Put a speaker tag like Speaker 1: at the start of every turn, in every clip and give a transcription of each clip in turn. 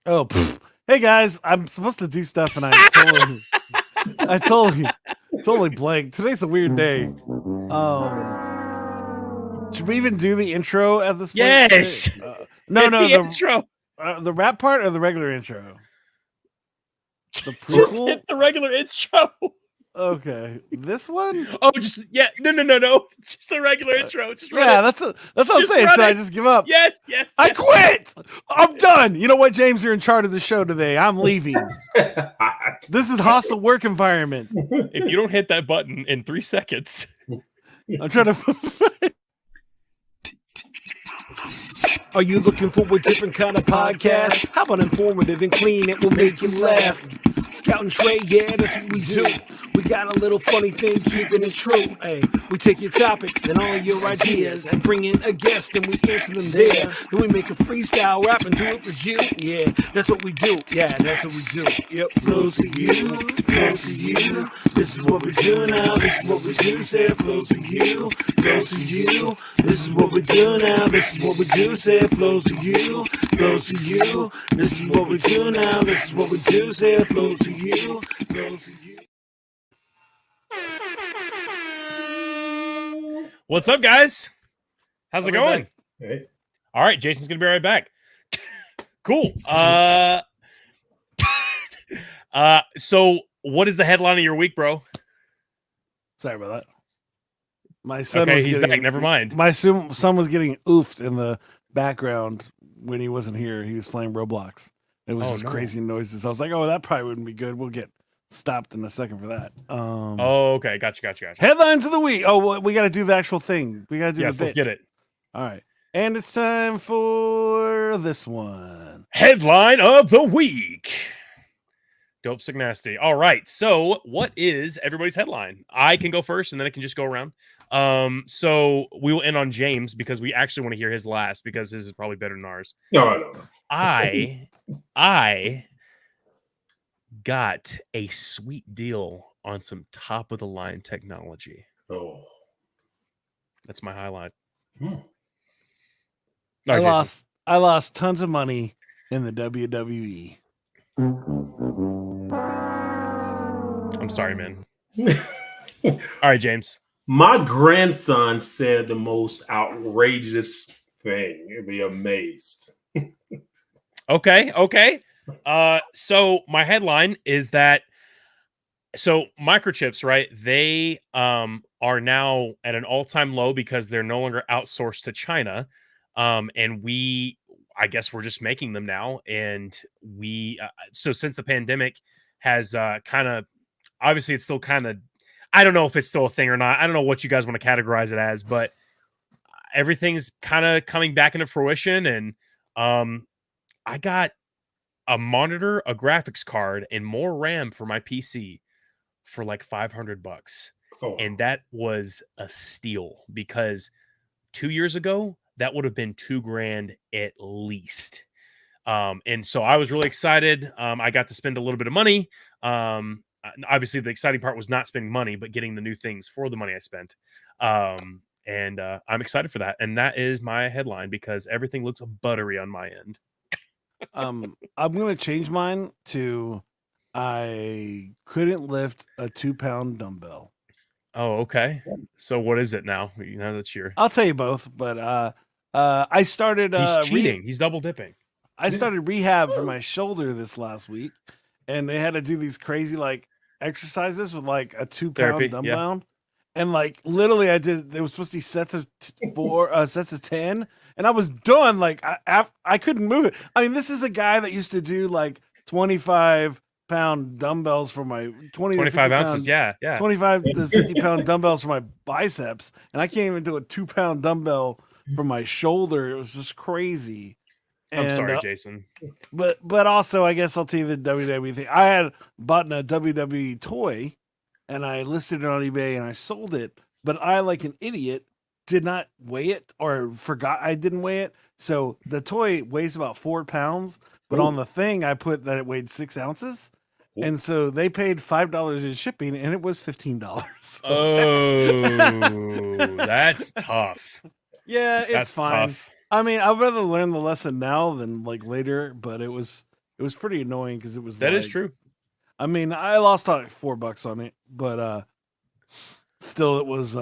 Speaker 1: Oh, hey guys, I'm supposed to do stuff and I totally blanked. Today's a weird day. Should we even do the intro at this point?
Speaker 2: Yes.
Speaker 1: No,
Speaker 2: Hit
Speaker 1: no,
Speaker 2: the intro.
Speaker 1: the rap part or the regular intro? The
Speaker 2: Just
Speaker 1: prequel?
Speaker 2: hit the regular intro.
Speaker 1: Okay, this one?
Speaker 2: Oh, just yeah. No. Just the regular intro. Just run
Speaker 1: Yeah,
Speaker 2: it.
Speaker 1: that's what I'm
Speaker 2: Just
Speaker 1: saying.
Speaker 2: run
Speaker 1: Should I
Speaker 2: it.
Speaker 1: just give up?
Speaker 2: Yes.
Speaker 1: I quit. I'm done. You know what, James? You're in charge of the show today. I'm leaving. This is hostile work environment.
Speaker 2: If you don't hit that button in 3 seconds,
Speaker 1: I'm trying to.
Speaker 3: Are you looking for a different kind of podcast? How about informative and clean? It will make you laugh. Scout and Trey, yeah, that's what we do. We got a little funny thing, keeping it true. Hey, we take your topics and all your ideas and bring in a guest and we answer them there. Then we make a freestyle rap and do it for you. Yeah, that's what we do. Yeah, that's what we do. Yep, flows for you, flows for you. This is what we do now. This is what we do. Say it flows for you, flows for you. This is what we do now. This is what we do. Say it flows for you, flows for you. This is what we do now. This is what we do. Say it flows for you, flows for you.
Speaker 2: what's up, guys? How's it going?
Speaker 4: Right.
Speaker 2: All right, Jason's gonna be right back. Cool. So what is the headline of your week, bro?
Speaker 1: Sorry about that. My son
Speaker 2: Okay,
Speaker 1: was
Speaker 2: he's
Speaker 1: getting,
Speaker 2: back. Never mind.
Speaker 1: My son was getting oofed in the background when he wasn't here. He was playing Roblox. It was just crazy noises. I was like, "Oh, that probably wouldn't be good. We'll get stopped in a second for that."
Speaker 2: Okay, gotcha.
Speaker 1: Headlines of the week. Oh, well, we got to do the actual thing. We got to do
Speaker 2: Yes,
Speaker 1: the bit.
Speaker 2: let's get it.
Speaker 1: All right, and it's time for this one.
Speaker 2: Headline of the week. Dope Sick Nasty. All right. So what is everybody's headline? I can go first and then I can just go around. So we will end on James because we actually want to hear his last because his is probably better than ours.
Speaker 4: No.
Speaker 2: I got a sweet deal on some top of the line technology.
Speaker 4: Oh.
Speaker 2: That's my highlight.
Speaker 1: I lost tons of money in the WWE.
Speaker 2: I'm sorry, man. All right, James.
Speaker 4: My grandson said the most outrageous thing. You'd be amazed.
Speaker 2: Okay. So my headline is that microchips, right? They are now at an all-time low because they're no longer outsourced to China. And I guess we're just making them now. And so since the pandemic has kind of, obviously it's still kind of, I don't know if it's still a thing or not. I don't know what you guys want to categorize it as, but everything's kind of coming back into fruition. And I got a monitor, a graphics card, and more RAM for my PC for like $500.
Speaker 4: Oh.
Speaker 2: And that was a steal because 2 years ago, that would have been $2,000 at least. And so I was really excited. I got to spend a little bit of money. Obviously the exciting part was not spending money, but getting the new things for the money I spent. And I'm excited for that. And that is my headline because everything looks buttery on my end.
Speaker 1: I'm going to change mine to I couldn't lift a 2-pound dumbbell.
Speaker 2: Oh, okay. So what is it now? You know, that's your.
Speaker 1: I'll tell you both, but I started.
Speaker 2: He's cheating. He's double dipping.
Speaker 1: I started rehab for my shoulder this last week, and they had to do these crazy like exercises with like a 2-pound dumbbell, and like literally I did. There was supposed to be sets of sets of 10, and I was done. Like I couldn't move it. I mean, this is a guy that used to do like 25-pound dumbbells for my
Speaker 2: 25 ounces. Yeah.
Speaker 1: 25 to 50-pound dumbbells for my biceps, and I can't even do a 2-pound dumbbell for my shoulder. It was just crazy.
Speaker 2: I'm sorry, Jason.
Speaker 1: But also, I guess I'll tell you the WWE thing. I had bought a WWE toy, and I listed it on eBay, and I sold it. But I, like an idiot, did not weigh it or forgot I didn't weigh it. So the toy weighs about 4 pounds, but on the thing I put that it weighed 6 ounces. And so they paid $5 in shipping, and it was $15.
Speaker 2: Oh, that's tough.
Speaker 1: Yeah, it's fine. Tough. I mean, I'd rather learn the lesson now than like later, but it was It was pretty annoying because it was
Speaker 2: That is true.
Speaker 1: I mean, I lost like $4 on it, but still it was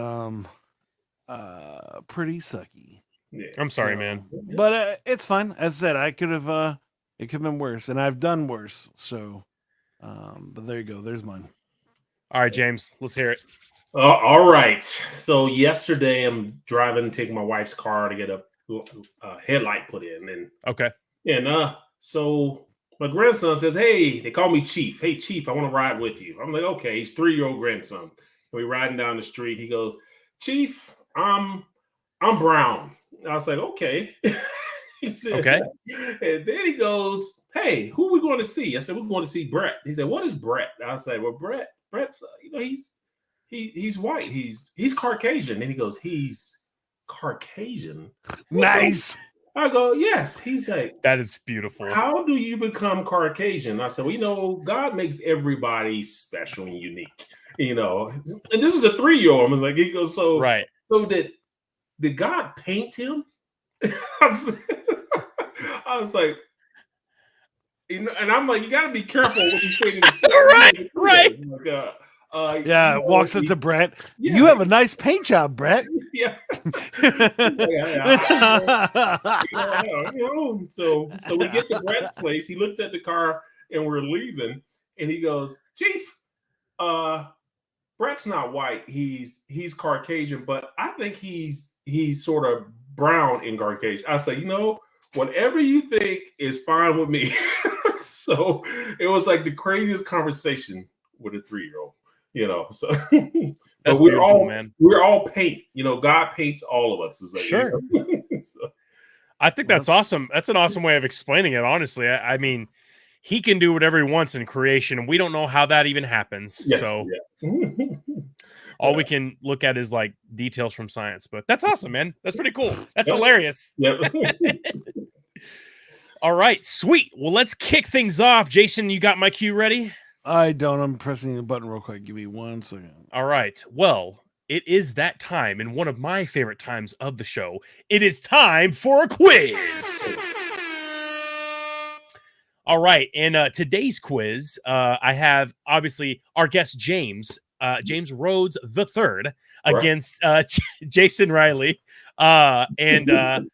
Speaker 1: pretty sucky.
Speaker 4: Yeah.
Speaker 2: I'm sorry, man.
Speaker 1: But it's fine. As I said, I could have it could have been worse, and I've done worse. So, but there you go. There's mine.
Speaker 2: All right, James, let's hear it.
Speaker 4: All right. So yesterday, I'm driving, taking my wife's car to get a headlight put in, and so my grandson says, "Hey," they call me Chief. "Hey, Chief, I want to ride with you." I'm like, "Okay." He's 3-year-old grandson. And we riding down the street. He goes, "Chief, I'm brown." I was like, "Okay." He said,
Speaker 2: Okay.
Speaker 4: And then he goes, "Hey, who are we going to see?" I said, "We're going to see Brett." He said, "What is Brett?" I said, "Well, Brett's, he's white. He's Caucasian." And he goes, "He's Caucasian?"
Speaker 1: Nice.
Speaker 4: I go, "Yes." He's like,
Speaker 2: That is beautiful.
Speaker 4: "How do you become Caucasian?" I said, "Well, God makes everybody special and unique, And this is a 3-year-old. I was like, he goes, "So,
Speaker 2: Right.
Speaker 4: so did God paint him?" I was like, and I'm like, you got to be careful what you say.
Speaker 2: Right.
Speaker 1: Yeah, walks up to Brett. Yeah. You have a nice paint job, Brett.
Speaker 4: Yeah. So we get to Brett's place. He looks at the car and we're leaving, and he goes, "Chief, Brett's not white. He's Caucasian, but I think he's sort of brown in Caucasian." I say, whatever you think is fine with me. So it was like the craziest conversation with a 3-year-old, So
Speaker 2: That's
Speaker 4: but we're
Speaker 2: beautiful,
Speaker 4: all
Speaker 2: man.
Speaker 4: We're all paint. God paints all of us.
Speaker 2: Sure. So, I think that's awesome. That's an awesome way of explaining it. Honestly, I mean, he can do whatever he wants in creation, and we don't know how that even happens.
Speaker 4: Yeah,
Speaker 2: so
Speaker 4: yeah.
Speaker 2: all we can look at is like details from science. But that's awesome, man. That's pretty cool. That's hilarious.
Speaker 4: Yep.
Speaker 2: All right, sweet. Well, let's kick things off. Jason, you got my cue ready?
Speaker 1: I don't. I'm pressing the button real quick. Give me 1 second.
Speaker 2: All right. Well, it is that time, and one of my favorite times of the show. It is time for a quiz. All right, and today's quiz, I have obviously our guest James Rhodes III against Jason Riley, and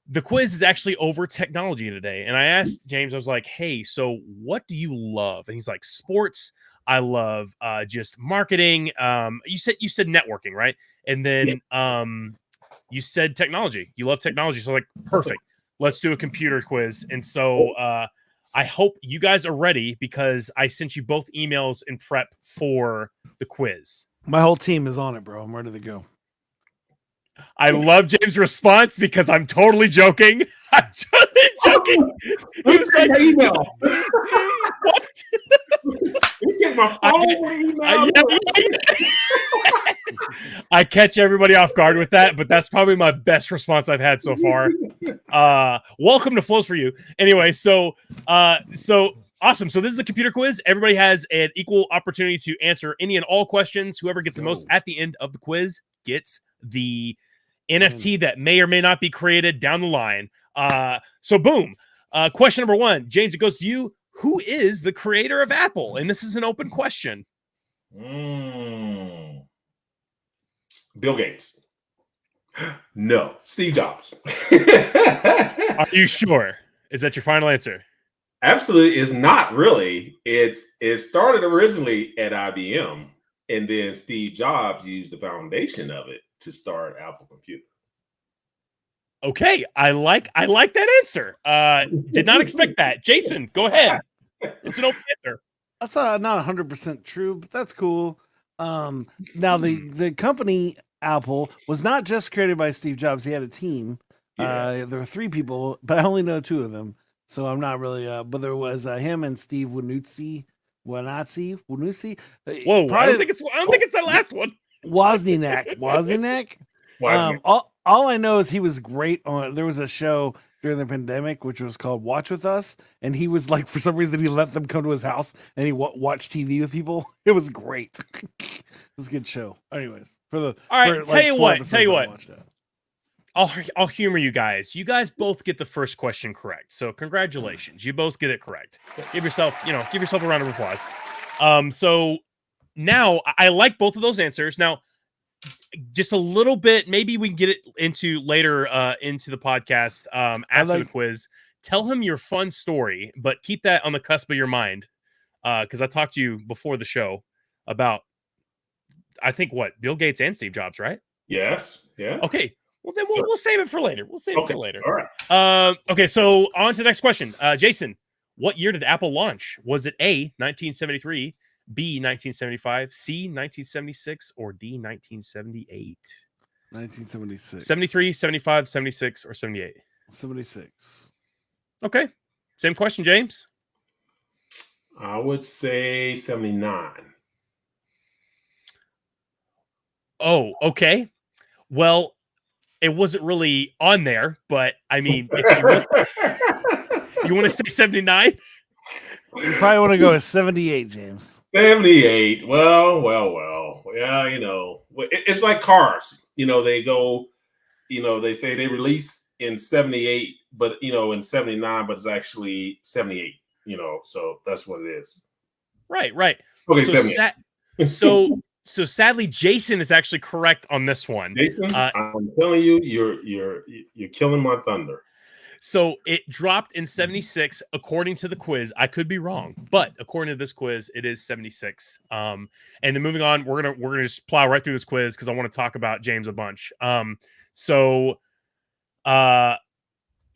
Speaker 2: the quiz is actually over technology today. And I asked James, I was like, "Hey, so what do you love?" And he's like, "Sports. I love just marketing." You said networking, right? And then you said technology. You love technology. So like, perfect. Let's do a computer quiz. And so I hope you guys are ready because I sent you both emails in prep for the quiz.
Speaker 1: My whole team is on it, bro. I'm ready to go.
Speaker 2: I love James' response because I'm totally joking. I'm totally joking. He was like, "What?"
Speaker 4: You take my phone
Speaker 2: I catch everybody off guard with that, but that's probably my best response I've had so far. Welcome to Flows for You. Anyway, so awesome. So this is a computer quiz. Everybody has an equal opportunity to answer any and all questions. Whoever gets the most at the end of the quiz gets the NFT that may or may not be created down the line. So boom. Question number 1, James, it goes to you. Who is the creator of Apple? And this is an open question.
Speaker 4: Bill Gates. No, Steve Jobs.
Speaker 2: Are you sure? Is that your final answer?
Speaker 4: Absolutely is not really. It started originally at IBM, and then Steve Jobs used the foundation of it to start Apple Computer.
Speaker 2: Okay, I like that answer. Did not expect that. Jason, go ahead. It's an open answer.
Speaker 1: That's not 100% true, but that's cool. Now the company Apple was not just created by Steve Jobs. He had a team. There were 3 people, but I only know 2 of them, so I'm not really. But there was him and Steve Wozniak.
Speaker 2: Whoa! I don't think it's that last one.
Speaker 1: Wozniak. All I know is he was great on. There was a show during the pandemic which was called Watch With Us, and he was like, for some reason, he let them come to his house and he watched TV with people. It was great. It was a good show. Anyways,
Speaker 2: tell you what. I'll humor you guys. You guys both get the first question correct. So congratulations. You both get it correct. Give yourself a round of applause. So now I like both of those answers. Now, just a little bit, maybe we can get it into later into the podcast after the quiz. Tell him your fun story, but keep that on the cusp of your mind. Because I talked to you before the show about, I think, Bill Gates and Steve Jobs, right?
Speaker 4: Yes. Yeah.
Speaker 2: Okay. Well, then we'll save it for later. We'll save it for later.
Speaker 4: All right.
Speaker 2: Okay, so on to the next question. Jason, what year did Apple launch? Was it A, 1973, B, 1975, C, 1976, or D, 1978?
Speaker 1: 1976.
Speaker 2: 73, 75, 76, or 78?
Speaker 1: 76.
Speaker 2: Okay. Same question, James.
Speaker 4: I would say 79.
Speaker 2: Oh, okay. Well, it wasn't really on there, but I mean, if you want to say 79?
Speaker 1: You probably want to go with 78, James.
Speaker 4: 78. Well. Yeah, it's like cars. They go, they say they release in 78, but in 79, but it's actually 78. So that's what it is.
Speaker 2: Right.
Speaker 4: Okay,
Speaker 2: so
Speaker 4: 78.
Speaker 2: So sadly, Jason is actually correct on this one.
Speaker 4: Jason, I'm telling you, you're killing my thunder.
Speaker 2: So it dropped in 76, according to the quiz. I could be wrong, but according to this quiz, it is 76. And then moving on, we're gonna just plow right through this quiz because I want to talk about James a bunch.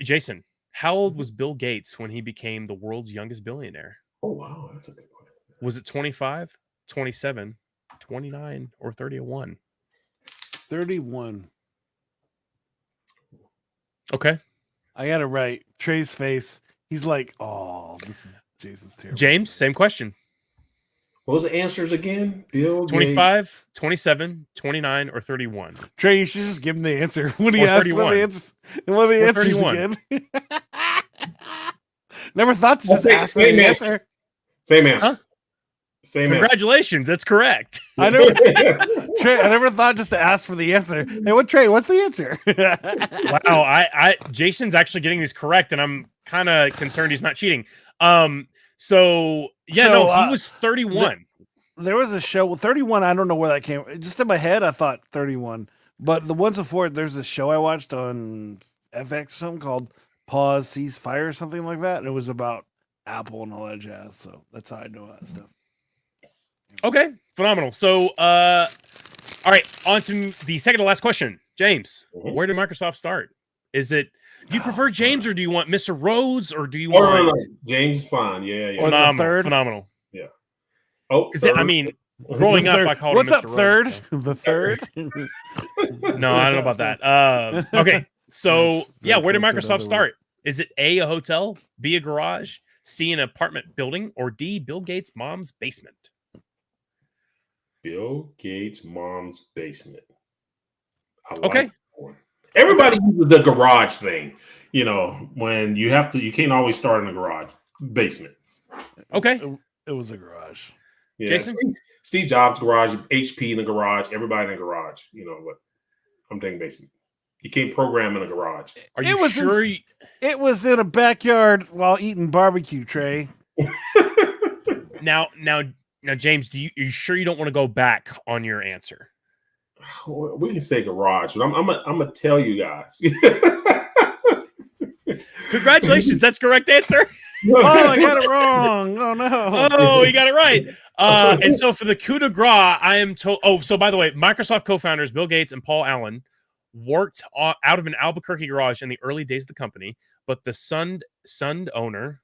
Speaker 2: Jason, how old was Bill Gates when he became the world's youngest billionaire?
Speaker 4: Oh wow, that's a good one.
Speaker 2: Was it 25, 27, 29, or 31?
Speaker 1: 31.
Speaker 2: Okay.
Speaker 1: I got it right. Trey's face. He's like, oh, this is Jason's terrible.
Speaker 2: James, same question.
Speaker 4: What was the answers again? Bill
Speaker 2: 25,
Speaker 4: Gates.
Speaker 2: 27, 29, or 31?
Speaker 1: Trey, you should just give him the answer when he asks what the answers again. Never thought to just ask for the answer.
Speaker 4: Same answer.
Speaker 2: Huh? Congratulations, that's correct.
Speaker 1: I never thought just to ask for the answer. Hey, what's the answer?
Speaker 2: Wow, Jason's actually getting these correct, and I'm kind of concerned he's not cheating. He was 31.
Speaker 1: There was a show, 31, I don't know where that came from. Just in my head, I thought 31. But the ones before, there's a show I watched on FX or something called Pause, Cease, Fire or something like that. And it was about Apple and all that jazz. So that's how I know that stuff.
Speaker 2: Okay, phenomenal. So, all right, on to the second to last question. James, where did Microsoft start? Do you prefer James or do you want Mr. Rhodes or do you want...
Speaker 4: No. James fine, yeah.
Speaker 1: Or the third?
Speaker 2: Phenomenal.
Speaker 4: Yeah.
Speaker 2: Growing up, I called him Mr.
Speaker 1: What's up, third?
Speaker 2: Rhodes, so.
Speaker 1: The third?
Speaker 2: No, I don't know about that. Okay, so, where did Microsoft start? Is it A, a hotel, B, a garage, C, an apartment building, or D, Bill Gates' mom's basement?
Speaker 4: Bill Gates' mom's basement.
Speaker 2: Okay.
Speaker 4: Everybody uses the garage thing. When you can't always start in the garage basement.
Speaker 2: Okay.
Speaker 1: It was a garage.
Speaker 4: Yeah.
Speaker 2: Jason?
Speaker 4: Steve Jobs' garage, HP in the garage, everybody in the garage. But I'm taking basement. You can't program in a garage.
Speaker 2: Are you sure?
Speaker 1: It was in a backyard while eating barbecue, Trey.
Speaker 2: Now, James, are you sure you don't want to go back on your answer?
Speaker 4: We can say garage, but I'm gonna tell you guys.
Speaker 2: Congratulations, that's the correct answer.
Speaker 1: Oh, I got it wrong. Oh no.
Speaker 2: Oh, you got it right. And so for the coup de grace, I am told. Oh, so by the way, Microsoft co-founders Bill Gates and Paul Allen worked out of an Albuquerque garage in the early days of the company, but the Sundowner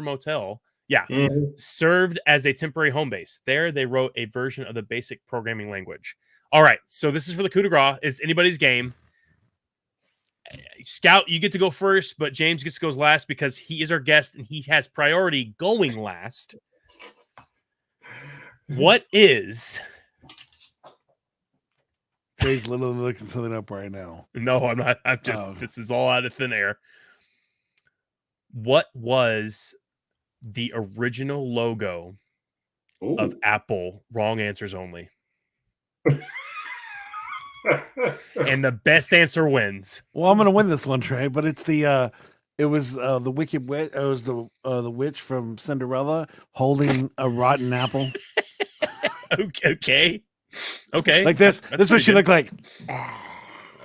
Speaker 2: Motel. Yeah, served as a temporary home base. There, they wrote a version of the basic programming language. All right, so this is for the coup de grace. It's anybody's game. Scout, you get to go first, but James gets to go last because he is our guest and he has priority going last. What is...
Speaker 1: He's literally looking something up right now.
Speaker 2: No, I'm not. I'm just... This is all out of thin air. What was... the original logo of Apple? Wrong answers only. And the best answer wins.
Speaker 1: Well, I'm gonna win this one, Trey. But it's the it was the wicked witch. It was the witch from Cinderella holding a rotten apple.
Speaker 2: Okay.
Speaker 1: Like this. This is what she looked like.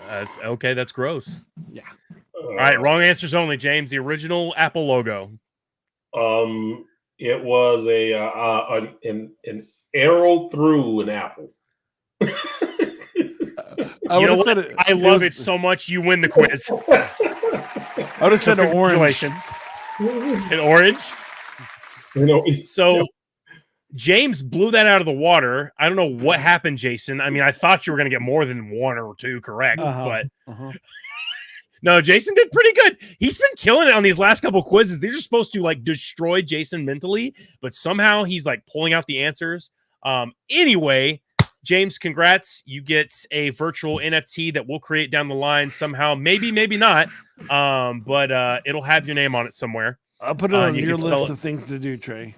Speaker 2: That's okay. That's gross.
Speaker 1: Yeah.
Speaker 2: All right. Wrong answers only, James. The original Apple logo.
Speaker 4: It was an arrow through an apple.
Speaker 2: I love it so much. You win the quiz.
Speaker 1: I would have said an orange.
Speaker 2: An orange. So James blew that out of the water. I don't know what happened, Jason. I mean, I thought you were going to get more than one or two correct, but no, Jason did pretty good. He's been killing it on these last couple quizzes. These are supposed to like destroy Jason mentally, but somehow he's like pulling out the answers. Anyway, James, congrats. You get a virtual NFT that we'll create down the line somehow. Maybe not. But it'll have your name on it somewhere.
Speaker 1: I'll put it on your list of things to do, Trey.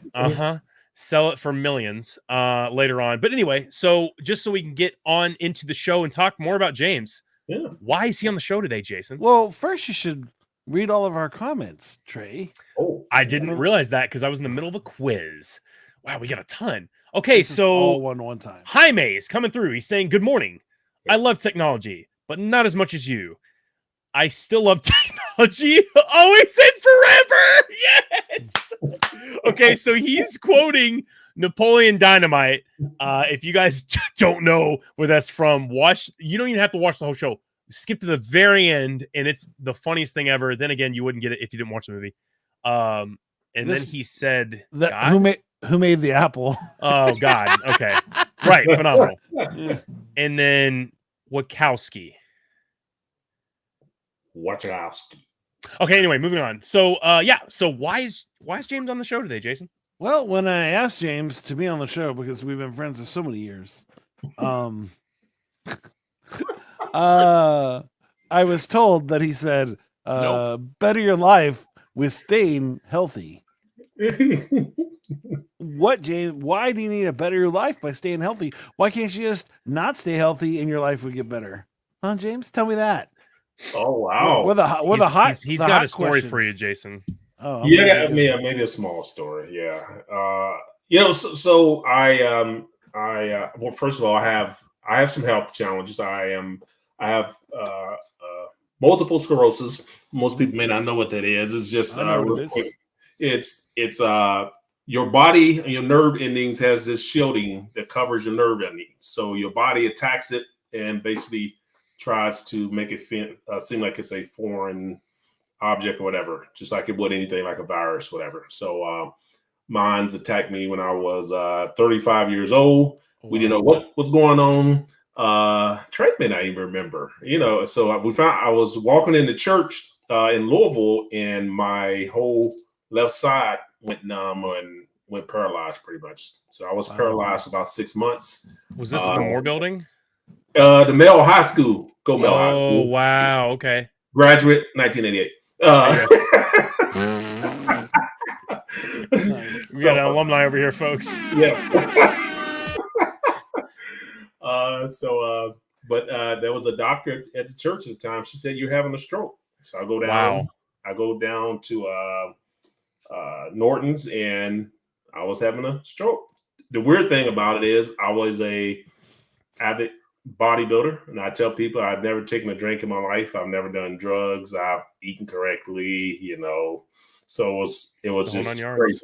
Speaker 2: Sell it for millions later on. But anyway, so just so we can get on into the show and talk more about James.
Speaker 4: Yeah.
Speaker 2: Why is he on the show today, Jason?
Speaker 1: Well, first you should read all of our comments, Trey.
Speaker 4: Oh,
Speaker 2: I didn't realize that because I was in the middle of a quiz. Wow, we got a ton. Okay, so
Speaker 1: all one time.
Speaker 2: Jaime is coming through. He's saying, "Good morning. I love technology, but not as much as you. I still love technology. Always and forever." Yes. Okay, so he's quoting Napoleon Dynamite. If you guys don't know where that's from, you don't even have to watch the whole show. Skip to the very end, and it's the funniest thing ever. Then again, you wouldn't get it if you didn't watch the movie. And then he said,
Speaker 1: Who made the apple?
Speaker 2: Oh, God. Okay. Right. Phenomenal. And then Wachowski. Okay. Anyway, moving on. So, So why is James on the show today, Jason?
Speaker 1: Well, when I asked James to be on the show, because we've been friends for so many years, I was told that he said, better your life with staying healthy. What, James? Why do you need to better your life by staying healthy? Why can't you just not stay healthy and your life would get better? Huh, James? Tell me that.
Speaker 4: Oh, wow.
Speaker 2: He's got a story for you, Jason.
Speaker 4: Oh, yeah, maybe a small story. Yeah. So I well, first of all, I have some health challenges. I have multiple sclerosis. Most people may not know what that is. It's just it's your body, your nerve endings has this shielding that covers your nerve endings. So your body attacks it and basically tries to make it seem like it's a foreign object or whatever, just like it would anything like a virus, whatever. So mine's attacked me when I was 35 years old. Wow. We didn't know what's going on. Trey may not even remember, so I was walking into church in Louisville and my whole left side went numb and went paralyzed pretty much. So I was paralyzed for about 6 months.
Speaker 2: Was this the Moore building?
Speaker 4: The Mel High School. Go Mel High School.
Speaker 2: Oh, wow. Okay.
Speaker 4: Graduate, 1988.
Speaker 2: We got an alumni over here, folks.
Speaker 4: Yeah. But there was a doctor at the church at the time. She said, "You're having a stroke." So I go down. Wow. I go down to Norton's, and I was having a stroke. The weird thing about it is, I was a avid bodybuilder, and I tell people I've never taken a drink in my life. I've never done drugs. I've eaten correctly, So it was just crazy.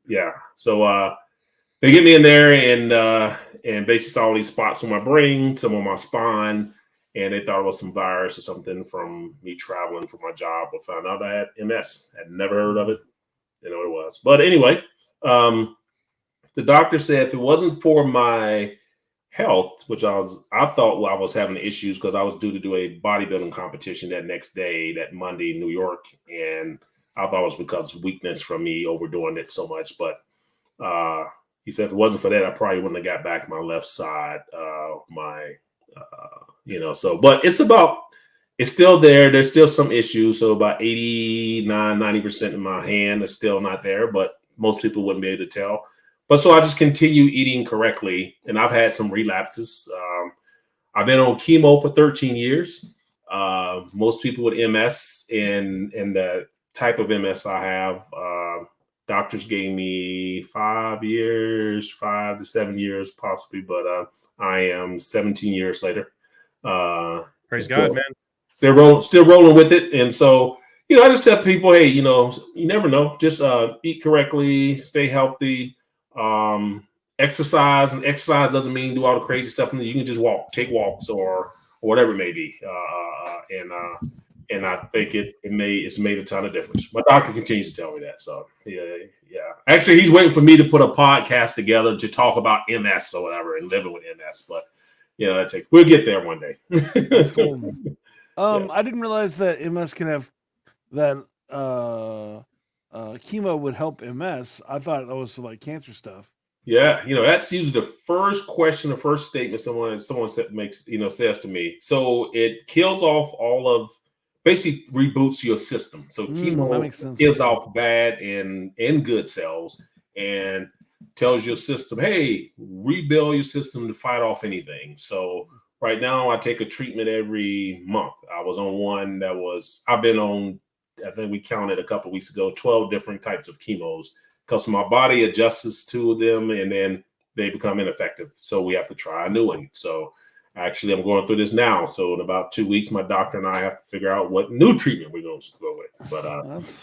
Speaker 4: Yeah. So they get me in there and basically saw all these spots on my brain, some on my spine, and they thought it was some virus or something from me traveling for my job. But found out I had MS. I'd never heard of it. It was. But anyway, the doctor said if it wasn't for my health, which I thought I was having issues because I was due to do a bodybuilding competition that next day, that Monday in New York, and I thought it was because of weakness from me overdoing it so much. But he said if it wasn't for that, I probably wouldn't have got back my left side. But it's still there. There's still some issues. So about 89-90% of my hand is still not there, but most people wouldn't be able to tell. But so I just continue eating correctly, and I've had some relapses. I've been on chemo for 13 years. Most people with MS and the type of MS I have, doctors gave me 5 to 7 years possibly, but I am 17 years later.
Speaker 2: Praise God, man.
Speaker 4: Still rolling with it. And so, I just tell people, hey, you never know. Just eat correctly, stay healthy, exercise. And exercise doesn't mean do all the crazy stuff. You can just take walks or whatever it may be. And I think it's made a ton of difference. My doctor continues to tell me that. So yeah. Actually, he's waiting for me to put a podcast together to talk about MS or whatever and living with MS. But we'll get there one day.
Speaker 1: That's cool. I didn't realize that MS can have that chemo would help MS. I thought that was for like cancer stuff.
Speaker 4: Yeah, that's usually the first question, the first statement someone says to me. So it kills off basically reboots your system. So chemo kills off bad and good cells and tells your system, hey, rebuild your system to fight off anything. So right now I take a treatment every month. I was on one I've been on, I think we counted a couple of weeks ago, 12 different types of chemos, because my body adjusts to them and then they become ineffective. So we have to try a new one. So actually I'm going through this now. So in about 2 weeks, my doctor and I have to figure out what new treatment we're going to go with. But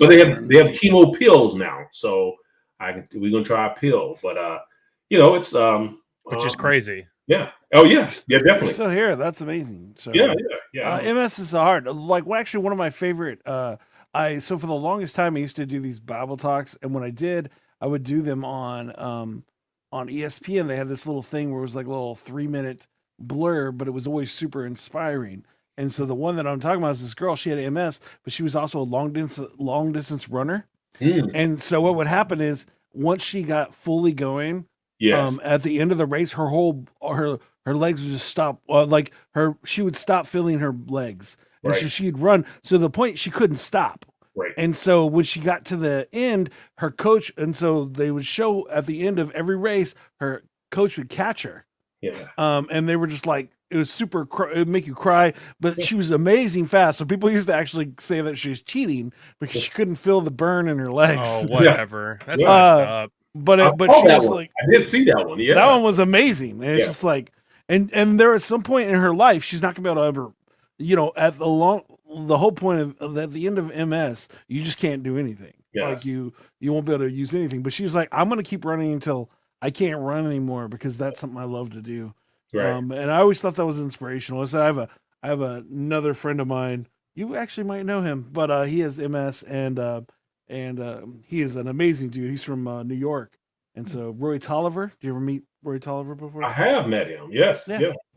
Speaker 4: they have chemo pills now. So we're going to try a pill, but it's
Speaker 2: which is crazy.
Speaker 4: Yeah. Oh yeah. Yeah, definitely.
Speaker 1: You're still here. That's amazing. So
Speaker 4: yeah.
Speaker 1: MS is hard. Like, actually, one of my favorite. So for the longest time, I used to do these Bible talks, and when I did, I would do them on ESPN. They had this little thing where it was like a little 3-minute blur, but it was always super inspiring. And so the one that I'm talking about is this girl. She had MS, but she was also a long distance runner. And so what would happen is once she got fully going.
Speaker 4: Yes.
Speaker 1: At the end of the race, her legs would just stop. She would stop feeling her legs, and so she'd run. So the point, she couldn't stop.
Speaker 4: Right.
Speaker 1: And so when she got to the end, her coach, and so they would show at the end of every race, her coach would catch her.
Speaker 4: Yeah.
Speaker 1: And they were just like, it was super. It would make you cry, but she was amazing fast. So people used to actually say that she was cheating because she couldn't feel the burn in her legs.
Speaker 2: Oh, whatever. That's messed up.
Speaker 1: But she was like,
Speaker 4: I did see that one. Yeah,
Speaker 1: that one was amazing. And it's just like, and there at some point in her life, she's not gonna be able to ever, at the whole point of at the end of MS, you just can't do anything.
Speaker 4: Yes.
Speaker 1: Like you won't be able to use anything. But she was like, I'm gonna keep running until I can't run anymore because that's something I love to do.
Speaker 4: Right.
Speaker 1: And I always thought that was inspirational. I said I have another friend of mine. You actually might know him, but he has MS and he is an amazing dude. He's from New York. And so Roy Tolliver, did you ever meet Roy Tolliver before?
Speaker 4: I have met him. Yes.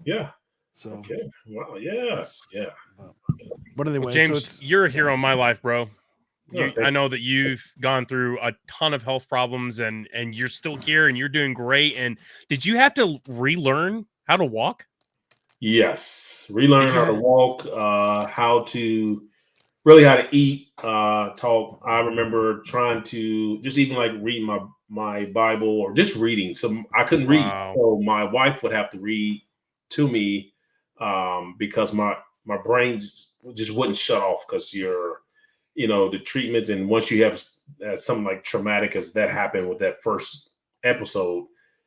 Speaker 4: Yeah.
Speaker 1: So
Speaker 4: okay. Wow. Yes. Yeah.
Speaker 1: But anyway,
Speaker 2: James, you're a hero in my life, bro. I know that you've gone through a ton of health problems and you're still here and you're doing great. And did you have to relearn how to walk?
Speaker 4: Yes. Relearn how to walk, how to eat, talk. I remember trying to just even like read my Bible or just reading. So I couldn't read. So my wife would have to read to me because my brain just wouldn't shut off because the treatments. And once you have something like traumatic as that happened with that first episode,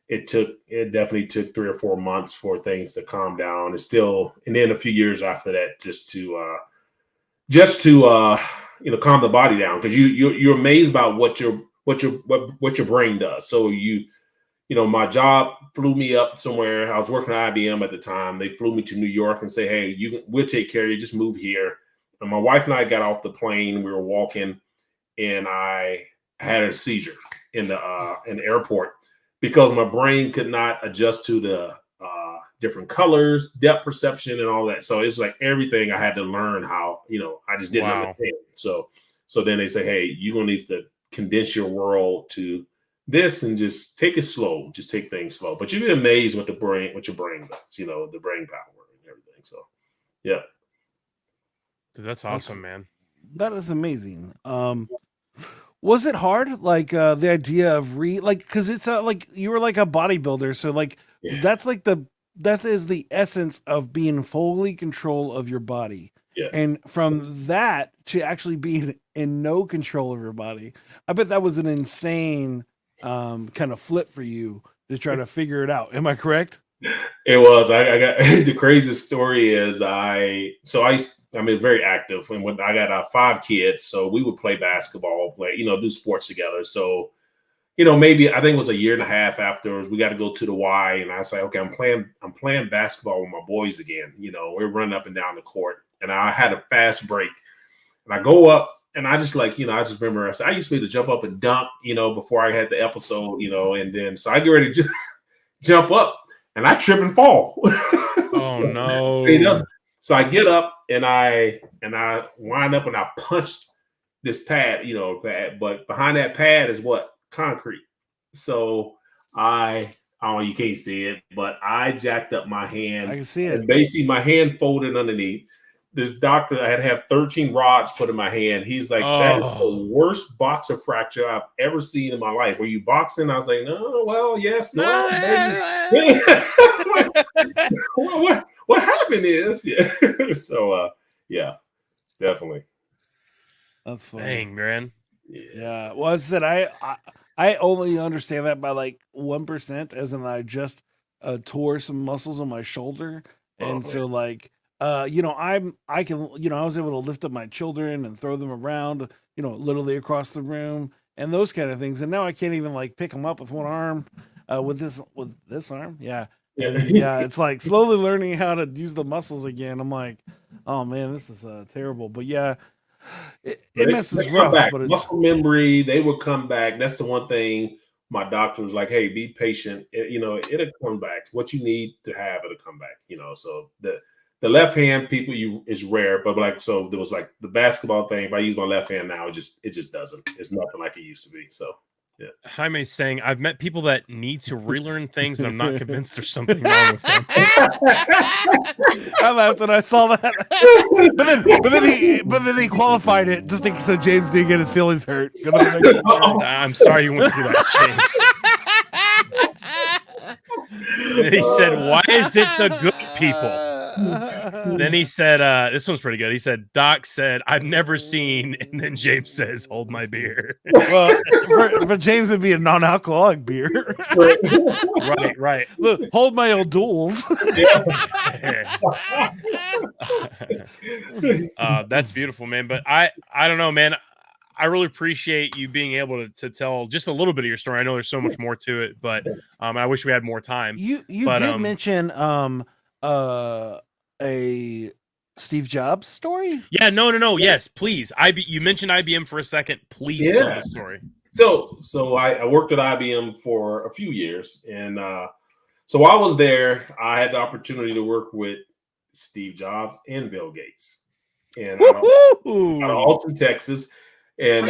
Speaker 4: it definitely took 3 or 4 months for things to calm down. And then a few years after that, just to calm the body down, because you're amazed about what your brain does. So my job flew me up somewhere. I was working at IBM at the time. They flew me to New York and say, hey, we'll take care of you. Just move here. And my wife and I got off the plane. We were walking, and I had a seizure in the airport because my brain could not adjust to the different colors, depth perception, and all that. So it's like everything I had to learn how, I just didn't understand. So then they say, hey, you're going to need to condense your world to this and just take it slow. Just take things slow. But you'd be amazed what your brain does, the brain power and everything. So, yeah.
Speaker 2: That's awesome, man.
Speaker 1: That is amazing. Was it hard? Like the idea of because it's like you were like a bodybuilder. So like that's like the that is the essence of being fully control of your body.
Speaker 4: Yeah.
Speaker 1: And from that to actually being in no control of your body, I bet that was an insane kind of flip for you to try to figure it out. Am I correct?
Speaker 4: It was. I got the craziest story is I'm very active, and when I got 5 kids, so we would play basketball, do sports together. So maybe I think it was a year and a half afterwards, we got to go to the Y, and I was like, okay, I'm playing basketball with my boys again. We're running up and down the court, and I had a fast break, and I go up, and I just I just remember I used to be able to jump up and dunk, before I had the episode, and then so I get ready to jump up, and I trip and fall.
Speaker 2: Oh no!
Speaker 4: So I get up and I wind up and I punch this pad, but behind that pad is what? Concrete. So I don't know, you can't see it, but I jacked up my hand.
Speaker 1: I can see it.
Speaker 4: And basically my hand folded underneath. This doctor, I had to have 13 rods put in my hand. He's like, that is the worst boxer fracture I've ever seen in my life. Were you boxing? I was like, no, well, yes, no. What happened is, yeah. So, yeah, definitely.
Speaker 1: That's funny.
Speaker 2: Dang, man.
Speaker 4: Yes.
Speaker 1: Yeah. Well, I said I only understand that by like 1%, as in I just tore some muscles on my shoulder, and so like I was able to lift up my children and throw them around, literally across the room and those kind of things, and now I can't even like pick them up with one arm, with this arm, yeah. And yeah, it's like slowly learning how to use the muscles again. I'm like, oh man, this is terrible. But yeah, it messes rough. But it's
Speaker 4: muscle memory, they will come back. That's the one thing my doctor was like, hey, be patient. It'll come back. What you need to have, it'll come back. So the left hand people is rare, but so there was like the basketball thing. If I use my left hand now, it just doesn't. It's nothing like it used to be. So. Yeah.
Speaker 2: Jaime's saying, I've met people that need to relearn things, and I'm not convinced there's something wrong with them.
Speaker 1: I laughed when I saw that. but then he qualified it just so James didn't get his feelings hurt.
Speaker 2: I'm sorry you went through that, James. And he said, why is it the good people? Then he said, this one's pretty good. He said, Doc said, I've never seen, and then James says, hold my beer.
Speaker 1: Well, for James, it'd be a non-alcoholic beer.
Speaker 2: Right.
Speaker 1: Look, hold my old duels.
Speaker 2: That's beautiful, man. But I don't know, man. I really appreciate you being able to tell just a little bit of your story. I know there's so much more to it, but I wish we had more time.
Speaker 1: You did mention a Steve Jobs story?
Speaker 2: Yeah, no. Yes, please. You mentioned IBM for a second. Please tell the story.
Speaker 4: So I worked at IBM for a few years, and so while I was there, I had the opportunity to work with Steve Jobs and Bill Gates, and out of Austin, Texas, and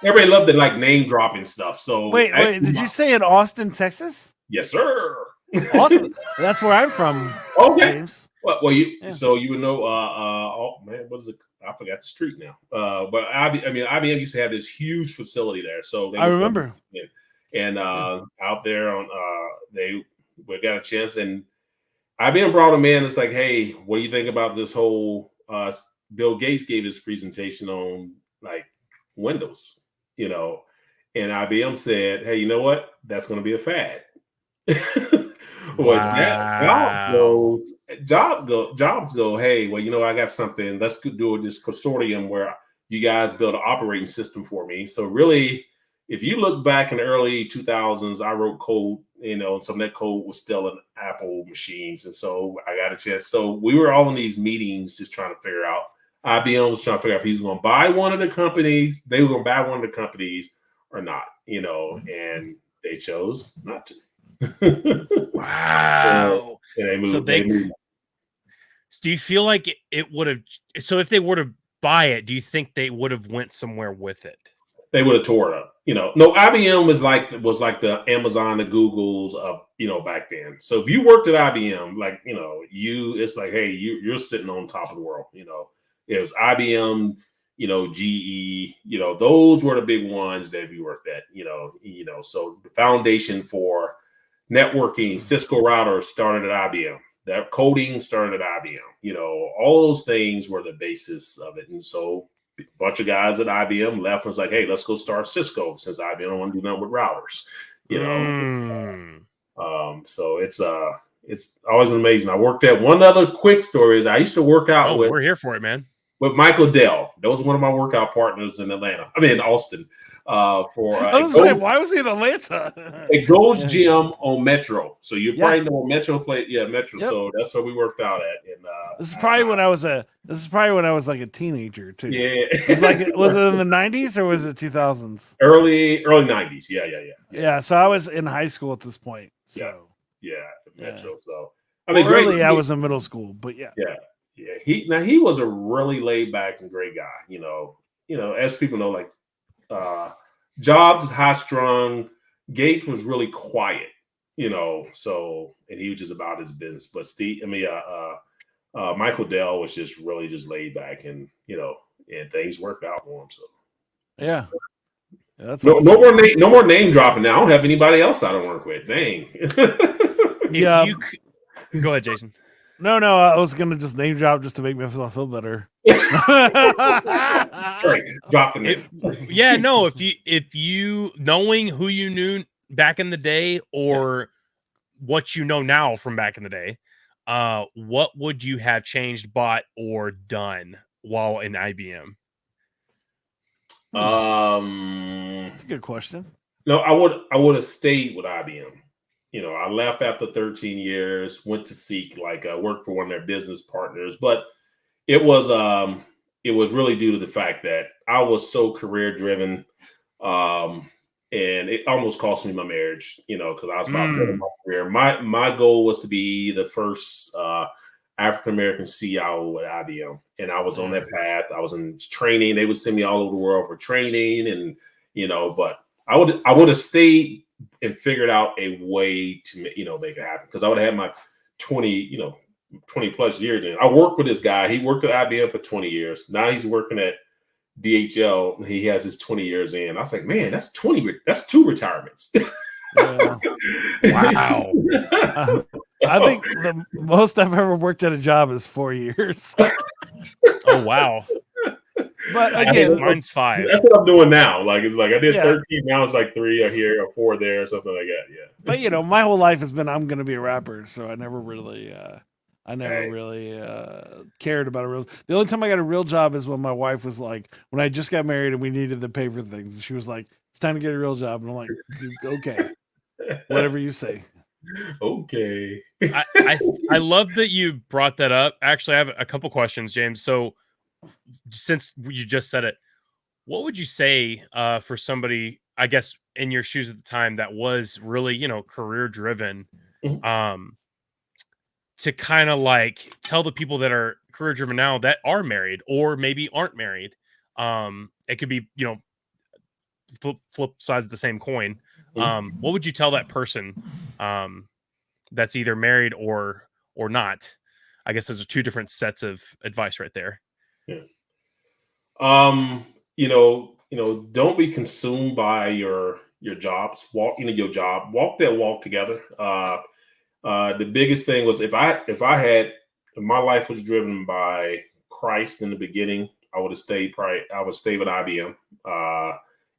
Speaker 4: everybody loved the name dropping stuff. So
Speaker 1: wait, did you say in Austin, Texas?
Speaker 4: Yes, sir.
Speaker 1: Awesome. That's where I'm from.
Speaker 4: Okay.
Speaker 1: James.
Speaker 4: So you would know. Oh man, what is it? I forgot the street now. But IBM used to have this huge facility there. So
Speaker 1: I remember.
Speaker 4: And out there on we got a chance, and IBM brought him in. It's like, hey, what do you think about this whole? Bill Gates gave his presentation on Windows, and IBM said, hey, you know what? That's going to be a fad. Well, Jobs go, hey, well, I got something. Let's do this consortium where you guys build an operating system for me. So really, if you look back in the early 2000s, I wrote code, and some of that code was still in Apple machines. And so I got a chance. So we were all in these meetings just trying to figure out, IBM was trying to figure out if he's going to buy one of the companies, they were going to buy one of the companies or not, and they chose not to.
Speaker 2: Wow.
Speaker 4: So
Speaker 2: do you feel like it would have, so if they were to buy it, do you think they would have went somewhere with it?
Speaker 4: They would have tore it up. No, IBM was like the Amazon, the Googles of, back then. So if you worked at IBM, it's like, hey, you're sitting on top of the world. It was IBM, GE, those were the big ones that we worked at, so the foundation for networking, Cisco routers started at IBM. That coding started at IBM. You know, all those things were the basis of it. And so a bunch of guys at IBM left and was like, hey, let's go start Cisco since IBM don't want to do nothing with routers. You know, so it's always amazing. I worked at one other quick story is I used to work out with.
Speaker 2: We're here for it, man.
Speaker 4: With Michael Dell. That was one of my workout partners in Atlanta. I mean, in Austin.
Speaker 1: I was saying, why was he in Atlanta?
Speaker 4: It Gold's Gym on Metro. So you probably know Metro play. Yeah, Metro. Yep. So that's where we worked out at. And
Speaker 1: this is probably when I was like a teenager too.
Speaker 4: Yeah.
Speaker 1: Was it in the 90s or was it 2000s?
Speaker 4: Early 90s. Yeah.
Speaker 1: So I was in high school at this point. So
Speaker 4: Metro. So
Speaker 1: I mean, I was in middle school, but yeah.
Speaker 4: He was a really laid back and great guy. You know, as people know, like Jobs is high strung. Gates was really quiet. You know, so and he was just about his business. But Michael Dell was just really just laid back, and you know, and things worked out for him. So
Speaker 1: that's
Speaker 4: no more name dropping. Now I don't have anybody else I don't work with. Dang.
Speaker 2: Go ahead, Jason.
Speaker 1: No, I was gonna just name drop just to make myself feel better.
Speaker 4: Right, dropping it.
Speaker 2: Yeah, no. If you knowing who you knew back in the day or what you know now from back in the day, what would you have changed, bought, or done while in IBM?
Speaker 1: That's a good question.
Speaker 4: No, I would have stayed with IBM. You know, I left after 13 years, went to Seek, worked for one of their business partners, but it was really due to the fact that I was so career driven, and it almost cost me my marriage. You know, because I was about to build my career. My goal was to be the first African American CIO at IBM, and I was on that path. I was in training; they would send me all over the world for training, and you know, but I would have stayed and figured out a way to make it happen because I would have had my 20 plus years in. I worked with this guy. He worked at IBM for 20 years. Now he's working at DHL. He has his 20 years in. I was like, man, that's 2 retirements.
Speaker 1: Wow. I think the most I've ever worked at a job is 4 years.
Speaker 2: Oh, wow.
Speaker 1: But again,
Speaker 2: mine's 5.
Speaker 4: That's what I'm doing now. I did 13. Now it's 3 here or 4 there or something like that. Yeah.
Speaker 1: But my whole life has been I'm going to be a rapper, so I never really, cared about a real. The only time I got a real job is when my wife was like, when I just got married and we needed to pay for things. And she was like, "It's time to get a real job," and I'm like, "Okay, whatever you say."
Speaker 4: Okay.
Speaker 2: I love that you brought that up. Actually, I have a couple questions, James. So, since you just said it, what would you say for somebody, I guess, in your shoes at the time that was really, career driven, to kind of tell the people that are career driven now that are married or maybe aren't married? It could be, flip sides of the same coin. What would you tell that person that's either married or not? I guess there's 2 different sets of advice right there.
Speaker 4: Yeah. Don't be consumed by your jobs. Walk that walk together. The biggest thing was if my life was driven by Christ in the beginning, I would stay with IBM.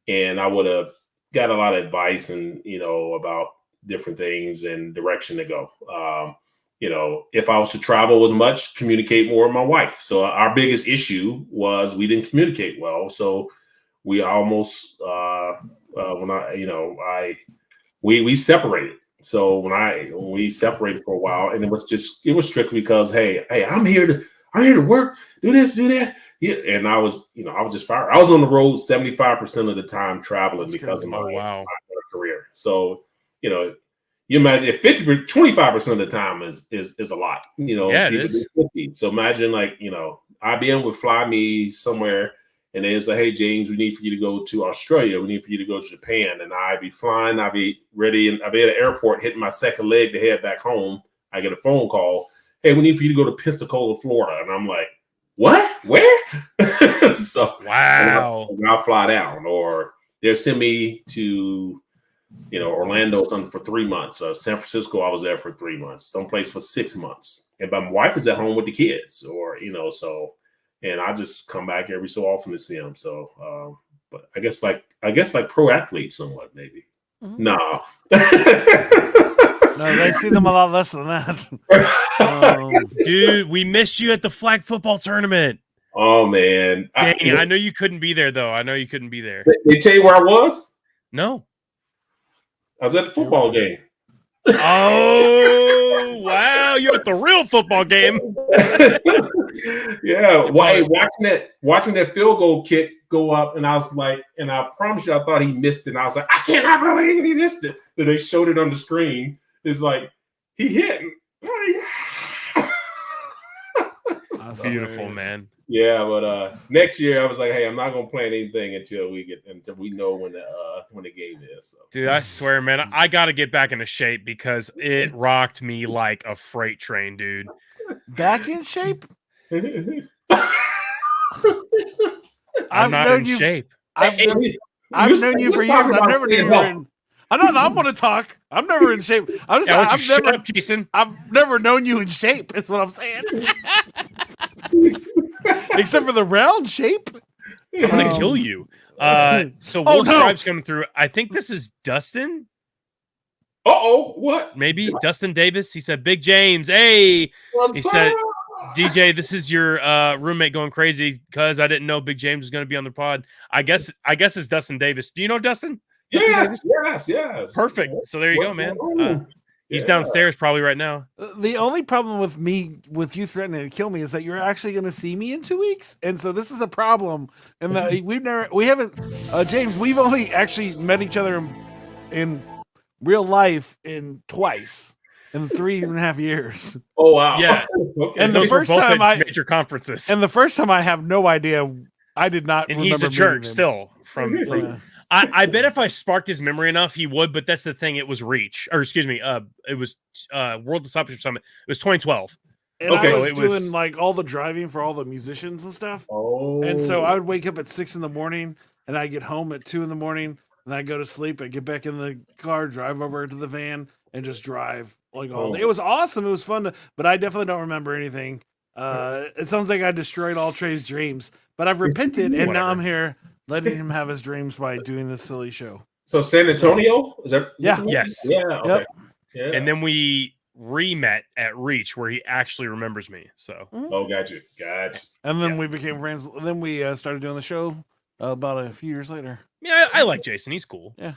Speaker 4: And I would have got a lot of advice and, about different things and direction to go. If I was to travel as much, communicate more with my wife. So our biggest issue was we didn't communicate well. So we almost, we separated. So when we separated for a while, and it was strictly because, hey, I'm here to work, do this, do that. Yeah. And I was just fired. I was on the road 75% of the time traveling because of my career. So, you imagine if 25% of the time is a lot,
Speaker 2: Yeah, it is.
Speaker 4: So imagine IBM would fly me somewhere and they'd say, hey, James, we need for you to go to Australia. We need for you to go to Japan. And I'd be flying. I'd be ready. And I'd be at the airport hitting my second leg to head back home. I get a phone call. Hey, we need for you to go to Pensacola, Florida. And I'm like, what? Where? So
Speaker 2: wow.
Speaker 4: I'll fly down, or they'll send me to Orlando was on for 3 months. San Francisco, I was there for 3 months. Someplace for 6 months. But my wife is at home with the kids, and I just come back every so often to see them. So, but I guess like pro athletes, somewhat maybe.
Speaker 1: Mm-hmm.
Speaker 4: No.
Speaker 1: No, they see them a lot less than that.
Speaker 2: Dude, we missed you at the flag football tournament.
Speaker 4: Oh man,
Speaker 2: Dang, I know you couldn't be there though. I know you couldn't be there.
Speaker 4: They tell you where I was?
Speaker 2: No,
Speaker 4: I was at the football game.
Speaker 2: Oh wow, you're at the real football game.
Speaker 4: Yeah, watching that field goal kick go up, and I was like, and I promise you, I thought he missed it. And I was like, I cannot believe he missed it. But they showed it on the screen. It's like he hit.
Speaker 2: That's beautiful, man.
Speaker 4: Yeah, but next year I was like, hey, I'm not gonna plan anything until we know when the game is. So.
Speaker 2: Dude, I swear, man, I got to get back into shape because it rocked me like a freight train, dude.
Speaker 1: Back in shape?
Speaker 2: I'm not in shape.
Speaker 1: I've known you for years. I've never known you were in. I'm going to talk. I'm never in shape. I've never known you in shape. Is what I'm saying. Except for the round shape.
Speaker 2: I'm going to kill you. So Wolf Tribe's coming through. I think this is Dustin.
Speaker 4: What?
Speaker 2: Maybe Dustin Davis. He said, "Big James, hey." He said, "DJ, this is your roommate going crazy because I didn't know Big James was going to be on the pod." I guess it's Dustin Davis. Do you know Dustin?
Speaker 4: Yes.
Speaker 2: Perfect. So there you go, man. He's downstairs probably right now.
Speaker 1: The only problem with you threatening to kill me is that you're actually going to see me in 2 weeks, and so this is a problem. And that we haven't, James. We've only actually met each other in real life twice in 3.5 years.
Speaker 4: Oh wow!
Speaker 2: Yeah,
Speaker 1: okay. And the first time
Speaker 2: major conferences,
Speaker 1: and the first time I have no idea. I did not.
Speaker 2: And
Speaker 1: remember
Speaker 2: he's a jerk
Speaker 1: him.
Speaker 2: still. From
Speaker 1: Yeah.
Speaker 2: I bet if I sparked his memory enough, he would. But that's the thing. It was Reach, or excuse me, it was World Discipleship Summit. It was 2012.
Speaker 1: And I was doing like all the driving for all the musicians and stuff.
Speaker 4: Oh.
Speaker 1: And so I would wake up at 6 a.m. and I get home at 2 a.m. and I go to sleep. I get back in the car, drive over to the van, and just drive like all day. It was awesome. It was fun but I definitely don't remember anything. It sounds like I destroyed all Trey's dreams, but I've repented and now I'm here letting him have his dreams by doing this silly show.
Speaker 4: So San Antonio? Is that?
Speaker 2: Yes.
Speaker 4: Yeah. Okay.
Speaker 1: Yep.
Speaker 4: Yeah.
Speaker 2: And then we re-met at Reach where he actually remembers me. So.
Speaker 4: Oh, gotcha.
Speaker 1: And then we became friends. Then we started doing the show about a few years later.
Speaker 2: Yeah, I like Jason. He's cool.
Speaker 1: Yeah.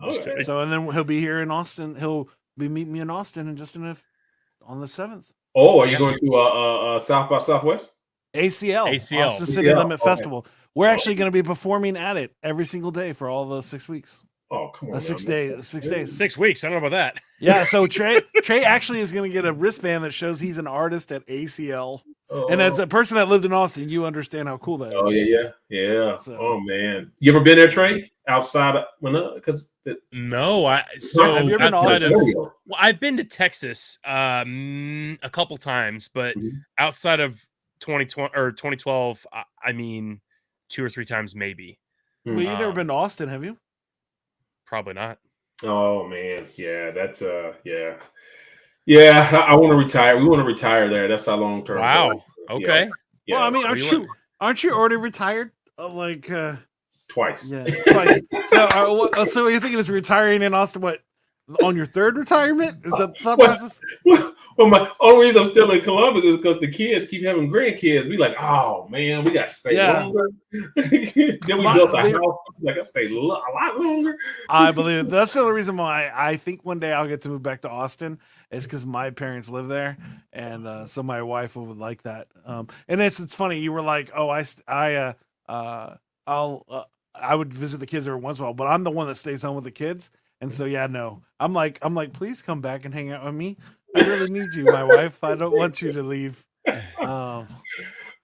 Speaker 4: Okay.
Speaker 1: So and then he'll be here in Austin. He'll be meeting me in Austin on the 7th.
Speaker 4: Oh, are you going to South by Southwest?
Speaker 1: ACL. Austin City Limit Festival. We're actually going to be performing at it every single day for all the 6 weeks.
Speaker 4: Oh, come on.
Speaker 1: 6 days. 6 days.
Speaker 2: 6 weeks. I don't know about that.
Speaker 1: Yeah. So Trey actually is going to get a wristband that shows he's an artist at ACL. Oh. And as a person that lived in Austin, you understand how cool that is.
Speaker 4: Oh, yeah. So, oh, man. You ever been there, Trey? Outside of
Speaker 2: No.
Speaker 1: Have you ever been
Speaker 2: well, I've been to Texas a couple times, but outside of 2020 or 2012, I mean 2 or 3 times maybe.
Speaker 1: Well, you've never been to Austin, have you?
Speaker 2: Probably not.
Speaker 4: Oh man, yeah, that's yeah. I want to retire. We want to retire there. That's our long term.
Speaker 2: Wow. Okay.
Speaker 1: Yeah. Well, I mean, aren't you already retired?
Speaker 4: Twice.
Speaker 1: Yeah, twice. So you're thinking is retiring in Austin? What, on your 3rd retirement? Is that the thought process?
Speaker 4: Well, my only reason I'm still in Columbus is because the kids keep having grandkids. We like, oh man, we got to stay longer. Then we built a house. Like, I stayed a lot longer.
Speaker 1: I believe it. That's the only reason why I think one day I'll get to move back to Austin is because my parents live there, and so my wife would like that. And it's funny. You were like, oh, I would visit the kids every once in a while, but I'm the one that stays home with the kids. And so, no, I'm like, please come back and hang out with me. I really need you, my wife. I don't want you to leave.
Speaker 2: I'm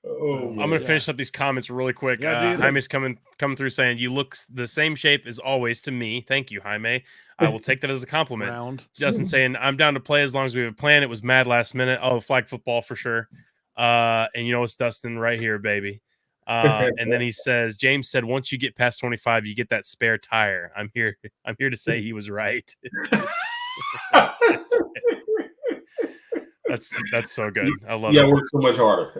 Speaker 2: gonna finish up these comments really quick. Jaime's coming through saying you look the same shape as always to me. Thank you, Jaime. I will take that as a compliment. Justin saying I'm down to play as long as we have a plan. It was mad last minute. Oh, flag football for sure. And you know it's Dustin right here, baby. And then he says, James said, once you get past 25, you get that spare tire. I'm here to say he was right. That's so good. I love it.
Speaker 4: Yeah, work so much harder.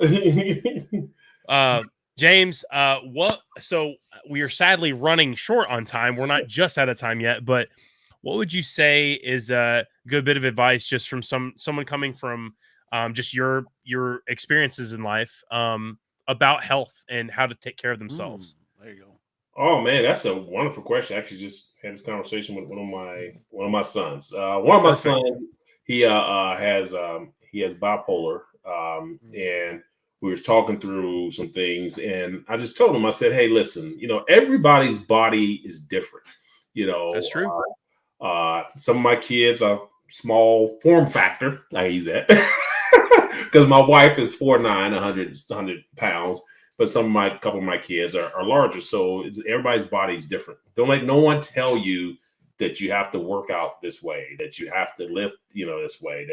Speaker 2: James, so we are sadly running short on time. We're not just out of time yet, but what would you say is a good bit of advice just from someone coming from just your experiences in life about health and how to take care of themselves?
Speaker 1: There you go.
Speaker 4: Oh man, that's a wonderful question. I actually just had this conversation with one of my sons. One of my sons, he has bipolar, and we were talking through some things, and I just told him, I said, hey, listen, everybody's body is different.
Speaker 2: That's true.
Speaker 4: Some of my kids are small form factor. I use that because my wife is 4'9", 100 pounds, but couple of my kids are larger. So everybody's body is different. Don't let no one tell you that you have to work out this way, that you have to lift, this way,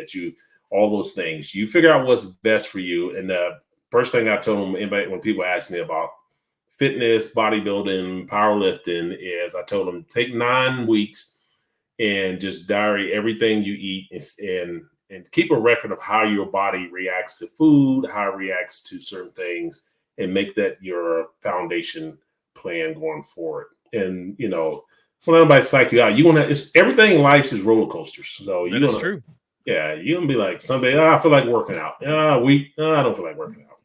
Speaker 4: all those things. You figure out what's best for you. And the first thing I told them, when people ask me about fitness, bodybuilding, powerlifting, is I told them take 9 weeks and just diary everything you eat and keep a record of how your body reacts to food, how it reacts to certain things, and make that your foundation plan going forward. And when anybody psych you out, everything in life is roller coasters. So
Speaker 2: that's true.
Speaker 4: Yeah, you're gonna be like someday, I feel like working out. I don't feel like working out.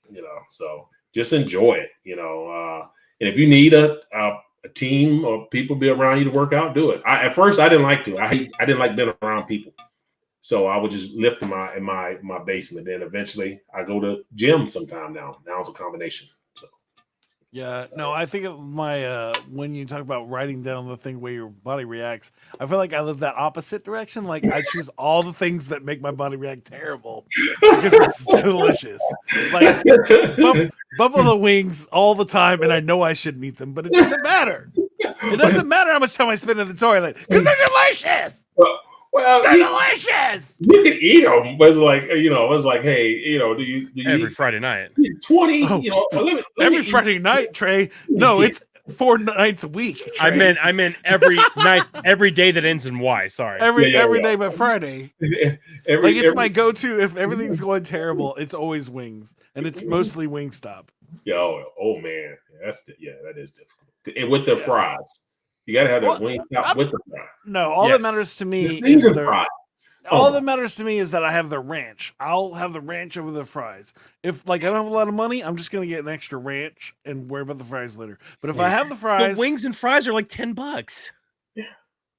Speaker 4: So just enjoy it. And if you need a team or people be around you to work out, do it. At first I didn't like to. I didn't like being around people. So I would just lift in my basement. Then eventually I go to gym sometime now. Now it's a combination. So
Speaker 1: yeah, no, I think of my when you talk about writing down the thing where your body reacts, I feel like I live that opposite direction. Like I choose all the things that make my body react terrible because it's delicious. Like buffalo wings all the time, and I know I shouldn't eat them, but it doesn't matter. It doesn't matter how much time I spend in the toilet because they're delicious.
Speaker 4: Well,
Speaker 1: they're delicious.
Speaker 4: You can eat them, but it's like hey, do you
Speaker 2: every Friday night
Speaker 4: 20?
Speaker 1: Every Friday night, Trey. No, it's 4 nights a week. Trey.
Speaker 2: I meant every night, every day that ends in Y. Sorry,
Speaker 1: every day but Friday. It's my go-to if everything's going terrible. It's always wings, and it's mostly Wingstop.
Speaker 4: Oh man, that is difficult. And with the fries. You gotta have that Wingstop with the fry.
Speaker 1: No, all that matters to me is all that matters to me is that I have the ranch. I'll have the ranch over the fries. If I don't have a lot of money, I'm just gonna get an extra ranch and worry about the fries later. But if I have the fries,
Speaker 2: the wings and fries are like $10.
Speaker 4: Yeah,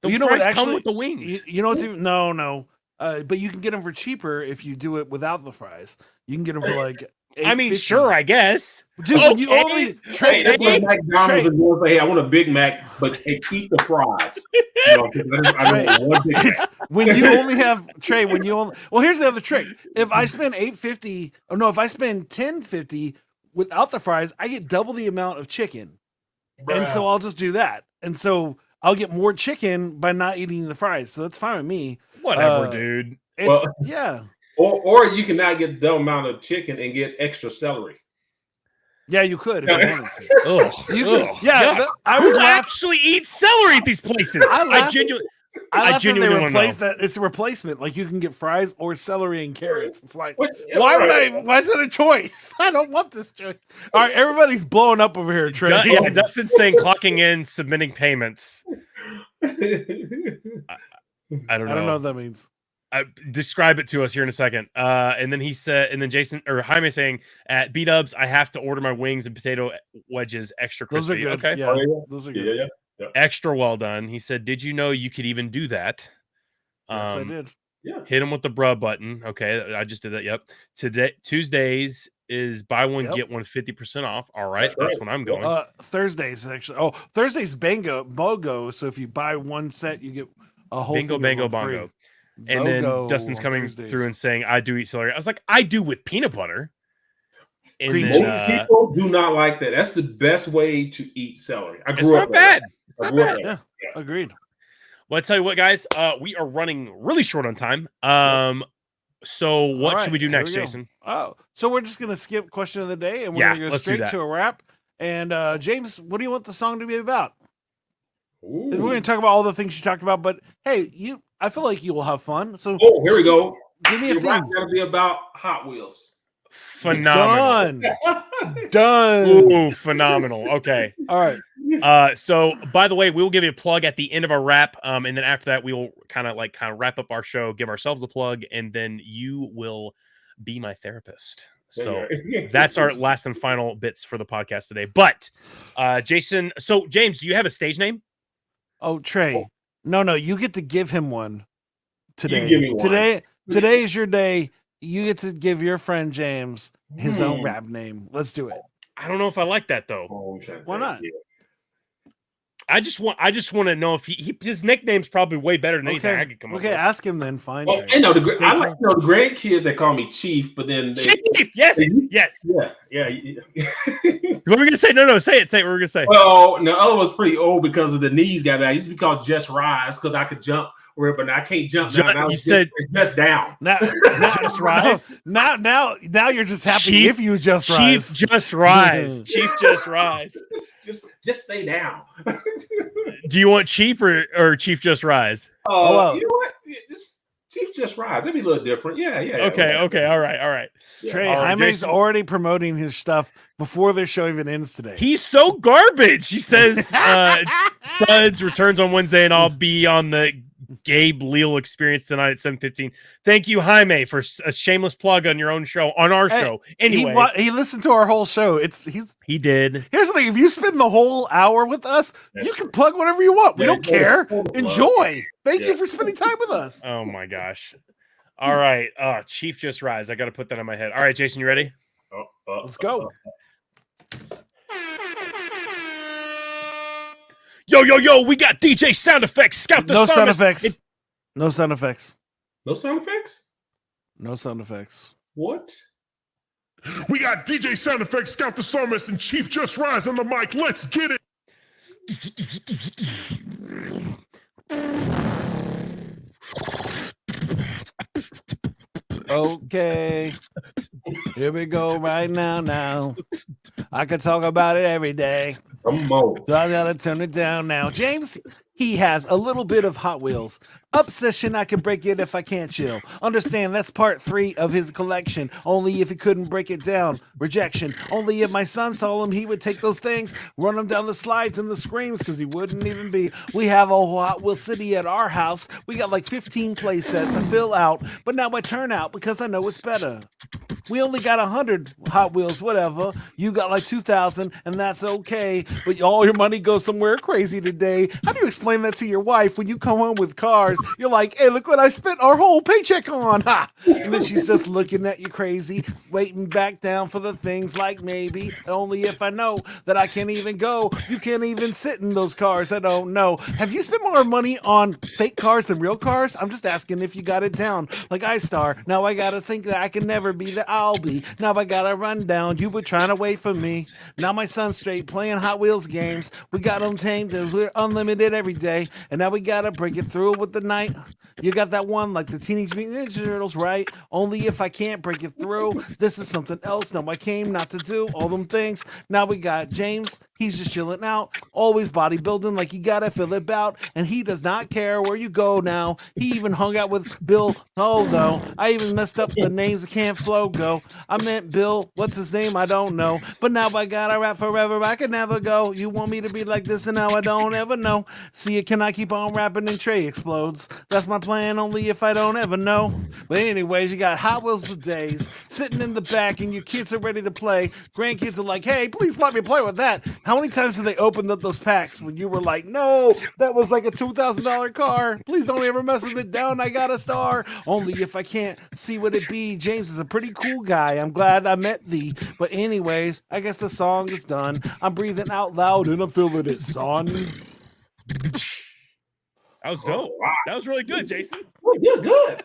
Speaker 2: the fries come with the wings.
Speaker 1: You know what's even, no. But you can get them for cheaper if you do it without the fries. You can get them for like.
Speaker 2: I mean, sure, I guess.
Speaker 1: Dude, you only
Speaker 4: Trey, McDonald's and go say, "Hey, I want a Big Mac, but keep the fries." I want one Big Mac.
Speaker 1: When you only have Trey, well, here's the other trick. If I spend if I spend $10.50 without the fries, I get double the amount of chicken, and so I'll just do that, and so I'll get more chicken by not eating the fries. So that's fine with me.
Speaker 2: Whatever, dude.
Speaker 1: Yeah.
Speaker 4: Or you can not get the amount of chicken and get extra celery.
Speaker 1: Yeah, you could if you wanted to.
Speaker 2: I was actually eat celery at these places. I genuinely
Speaker 1: they replace that. It's a replacement. Like you can get fries or celery and carrots. It's like why is it a choice? I don't want this choice. All right, everybody's blowing up over here, Trey.
Speaker 2: Dustin's saying clocking in, submitting payments. I don't know.
Speaker 1: I don't know what that means.
Speaker 2: Describe it to us here in a second. And then Jason or Jaime saying at B-Dubs, I have to order my wings and potato wedges extra crispy.
Speaker 1: Those are good.
Speaker 2: Okay.
Speaker 1: Yeah, those are good.
Speaker 4: Yeah.
Speaker 2: Extra well done. He said, did you know you could even do that?
Speaker 1: Yes, I did.
Speaker 4: Yeah.
Speaker 2: Hit him with the bruh button. Okay. I just did that. Yep. Tuesdays is buy one, get one 50% off. All right. That's when I'm going.
Speaker 1: Thursdays actually. Oh, Thursdays BOGO. So if you buy one set, you get a whole
Speaker 2: bingo, bango, bongo. And then Dustin's coming through and saying, I do eat celery. I was like, I do with peanut butter. And
Speaker 4: most people do not like that. That's the best way to eat celery.
Speaker 2: It's not bad. It's not bad.
Speaker 1: Yeah, agreed.
Speaker 2: Well, I tell you what, guys, we are running really short on time. So what should we do next, Jason?
Speaker 1: Oh, so we're just going to skip question of the day and we're going to go straight to a wrap. And James, what do you want the song to be about?
Speaker 4: Ooh.
Speaker 1: We're going to talk about all the things you talked about, but hey, I feel like you will have fun. So
Speaker 4: here we go.
Speaker 1: Give me a thing.
Speaker 4: It's got to be about Hot Wheels.
Speaker 2: Phenomenal.
Speaker 1: Done.
Speaker 2: Ooh, phenomenal. Okay.
Speaker 1: All right.
Speaker 2: So by the way, we will give you a plug at the end of our wrap. And then after that, we will kind of wrap up our show, give ourselves a plug, and then you will be my therapist. So that's our last and final bits for the podcast today. But Jason, so James, do you have a stage name?
Speaker 1: Oh, Trey. No, you get to give him one today.
Speaker 4: You give me one.
Speaker 1: Today is your day. You get to give your friend James his own rap name. Let's do it.
Speaker 2: I don't know if I like that though.
Speaker 1: Why not?
Speaker 2: I just want to know if his nickname's probably way better than anything I could come up with.
Speaker 1: Okay, ask him then. Fine.
Speaker 4: I like to know the grandkids that call me Chief, but then
Speaker 2: Chief. Yes.
Speaker 4: Yeah.
Speaker 2: What were we gonna say? No, say it. Say what we're gonna say.
Speaker 4: Well, the other was pretty old because of the knees got bad. I used to be called Just Rise because I could jump, but I can't jump now. Now it's just down.
Speaker 1: Now
Speaker 2: Just Rise.
Speaker 1: Now you're just happy Chief, if you just rise.
Speaker 2: Chief Just Rise. Chief Just Rise.
Speaker 4: Just stay down.
Speaker 2: Do you want Chief or Chief Just Rise?
Speaker 4: You know what? Just Chief Just Rise. That'd be a little different. Yeah.
Speaker 2: Okay. All right.
Speaker 1: Yeah. Trey, Jaime's already promoting his stuff before their show even ends today.
Speaker 2: He's so garbage. He says Suds returns on Wednesday, and I'll be on the Gabe Leal experience tonight at 7:15. Thank you, Jaime, for a shameless plug on your own show, on our show. Anyway,
Speaker 1: he listened to our whole show.
Speaker 2: He did.
Speaker 1: Here's the thing: if you spend the whole hour with us, you can plug whatever you want. We don't care. Enjoy. Thank you for spending time with us.
Speaker 2: Oh my gosh! All right, Chief Just Rise. I got to put that in my head. All right, Jason, you ready?
Speaker 1: Let's go.
Speaker 2: Yo, we got DJ sound effects. Scout the
Speaker 1: No sound effects. No sound effects.
Speaker 4: No sound effects?
Speaker 1: No sound effects.
Speaker 4: What?
Speaker 5: We got DJ sound effects, Scout the Psalmist, and Chief Just Rise on the mic. Let's get it.
Speaker 1: Okay. Here we go right now. I could talk about it every day.
Speaker 4: Come on.
Speaker 1: So I gotta turn it down now. James, he has a little bit of Hot Wheels. Obsession, I can break it if I can't chill. Understand, that's part 3 of his collection. Only if he couldn't break it down. Rejection. Only if my son saw him, he would take those things, run them down the slides and the screams, because he wouldn't even be. We have a whole Hot Wheels city at our house. We got like 15 play sets. I fill out, but now I turn out because I know it's better. We only got 100 Hot Wheels, whatever. You got like 2,000, and that's okay. But all your money goes somewhere crazy today. How do you explain that to your wife when you come home with cars? You're like, hey, look what I spent our whole paycheck on. Ha! And then she's just looking at you crazy, waiting back down for the things like maybe. Only if I know that I can't even go. You can't even sit in those cars. I don't know. Have you spent more money on fake cars than real cars? I'm just asking if you got it down. Like iStar. Now I gotta think that I can never be that I'll be. Now I gotta run down. You were trying to wait for me. Now my son's straight playing Hot Wheels games. We got them tamed. We're unlimited every day. And now we gotta break it through with the night. You got that one like the Teenage Mutant Ninja Turtles, right? Only if I can't break it through. This is something else. No, I came not to do all them things. Now we got James. He's just chilling out. Always bodybuilding like you gotta fill it out. And he does not care where you go now. He even hung out with Bill. Oh no, I even messed up the names. I can't flow go. I meant Bill. What's his name? I don't know. But now I gotta rap forever. I can never go. You want me to be like this and now I don't ever know. See, can I keep on rapping and Trey explodes? That's my plan only if I don't ever know. But anyways, you got Hot Wheels for days sitting in the back and your kids are ready to play. Grandkids are like, hey, please let me play with that. How many times did they open up those packs when you were like, no, that was like a $2,000 car. Please don't ever mess with it down. I got a star. Only if I can't see what it be. James is a pretty cool guy. I'm glad I met thee. But anyways, I guess the song is done. I'm breathing out loud and I'm feeling it, son.
Speaker 2: That was dope.
Speaker 4: Oh, wow.
Speaker 2: That was really good, Jason.
Speaker 4: You're good.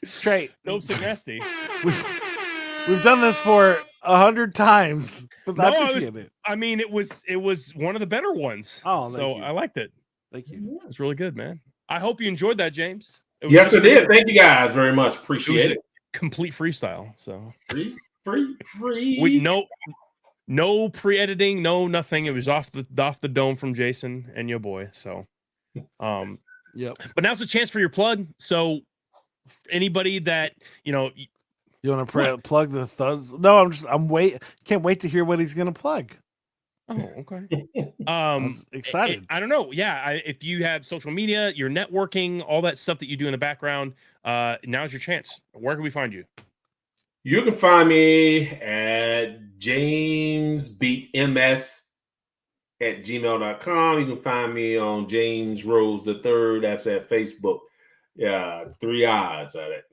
Speaker 1: Trey,
Speaker 2: Dope's and nasty.
Speaker 1: We've done this for 100 times, but I
Speaker 2: No,
Speaker 1: appreciate it.
Speaker 2: I mean, it was one of the better ones.
Speaker 1: Oh,
Speaker 2: so
Speaker 1: you.
Speaker 2: I liked it.
Speaker 1: Thank you.
Speaker 2: It was really good, man. I hope you enjoyed that, James.
Speaker 4: Yes, it did. Thank you guys very much. Appreciate it.
Speaker 2: Complete freestyle. So
Speaker 4: free.
Speaker 2: we no No pre-editing, no nothing. It was off the dome from Jason and your boy. So,
Speaker 1: yep.
Speaker 2: But now's a chance for your plug. So, anybody that you
Speaker 1: want to plug the thuds? No, can't wait to hear what he's gonna plug.
Speaker 2: Oh, okay.
Speaker 1: I'm excited.
Speaker 2: I don't know. Yeah, if you have social media, you're networking, all that stuff that you do in the background, now's your chance. Where can we find you?
Speaker 4: You can find me at jamesbeatms@gmail.com. You can find me on James Rhodes III. That's at Facebook. Yeah, 3 eyes at it.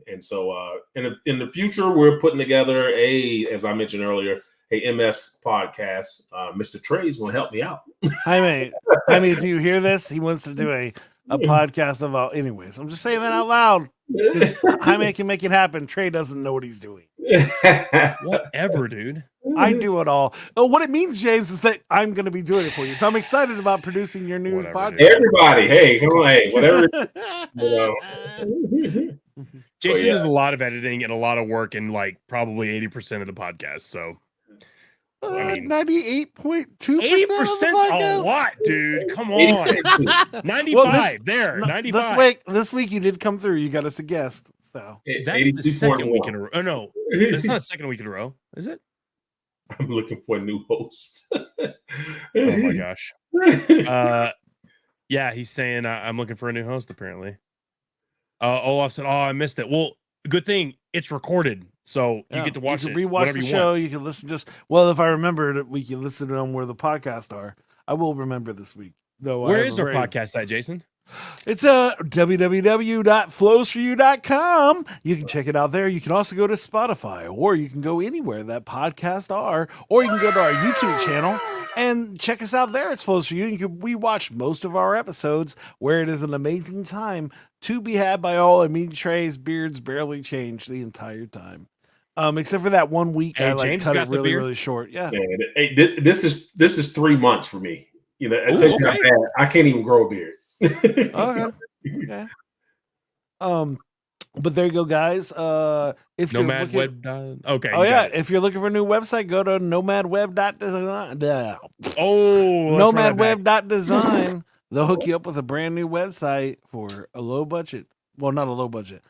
Speaker 4: And so in the future, we're putting together as I mentioned earlier, a MS podcast. Mr. Trey's going to help me out.
Speaker 1: Jaime, do you hear this? He wants to do a podcast about. Anyways, I'm just saying that out loud because Jaime can make it happen. Trey doesn't know what he's doing.
Speaker 2: Whatever, dude.
Speaker 1: I do it all. Oh, what it means, James, is that I'm going to be doing it for you. So I'm excited about producing your new podcast.
Speaker 4: Dude. Everybody, hey, come on, hey, whatever.
Speaker 2: Jason does a lot of editing and a lot of work in like probably 80% of the podcast. So.
Speaker 1: 98.2%.
Speaker 2: 80% a lot, dude. Come on. 95 well, there. 95.
Speaker 1: This week you did come through. You got us a guest. So
Speaker 2: that's the second week in a row. Oh no, that's not the second week in a row, is it?
Speaker 4: I'm looking for a new host.
Speaker 2: Oh my gosh. Yeah, he's saying I'm looking for a new host. Apparently, Olaf said, "Oh, I missed it." Well, good thing it's recorded. So you get to watch it.
Speaker 1: Rewatch the show. You can listen if I remember it, we can listen to them where the podcasts are. I will remember this week. Though.
Speaker 2: Where is our podcast at, Jason?
Speaker 1: It's www.flowsforyou.com. You can check it out there. You can also go to Spotify, or you can go anywhere that podcasts are, or you can go to our YouTube channel and check us out there. It's Flows for You. You can rewatch most of our episodes, where it is an amazing time to be had by all. I mean, Trey's beards barely changed the entire time. Except for that 1 week, I cut it really, really short. Yeah.
Speaker 4: Hey, this is 3 months for me. You know, I tell you how bad I can't even grow a beard.
Speaker 1: Okay. But there you go, guys. If you're
Speaker 2: Nomad okay.
Speaker 1: Oh yeah, if you're looking for a new website, go to nomadweb.design. Nomadweb.design. They'll hook you up with a brand new website for a low budget. Well, not a low budget.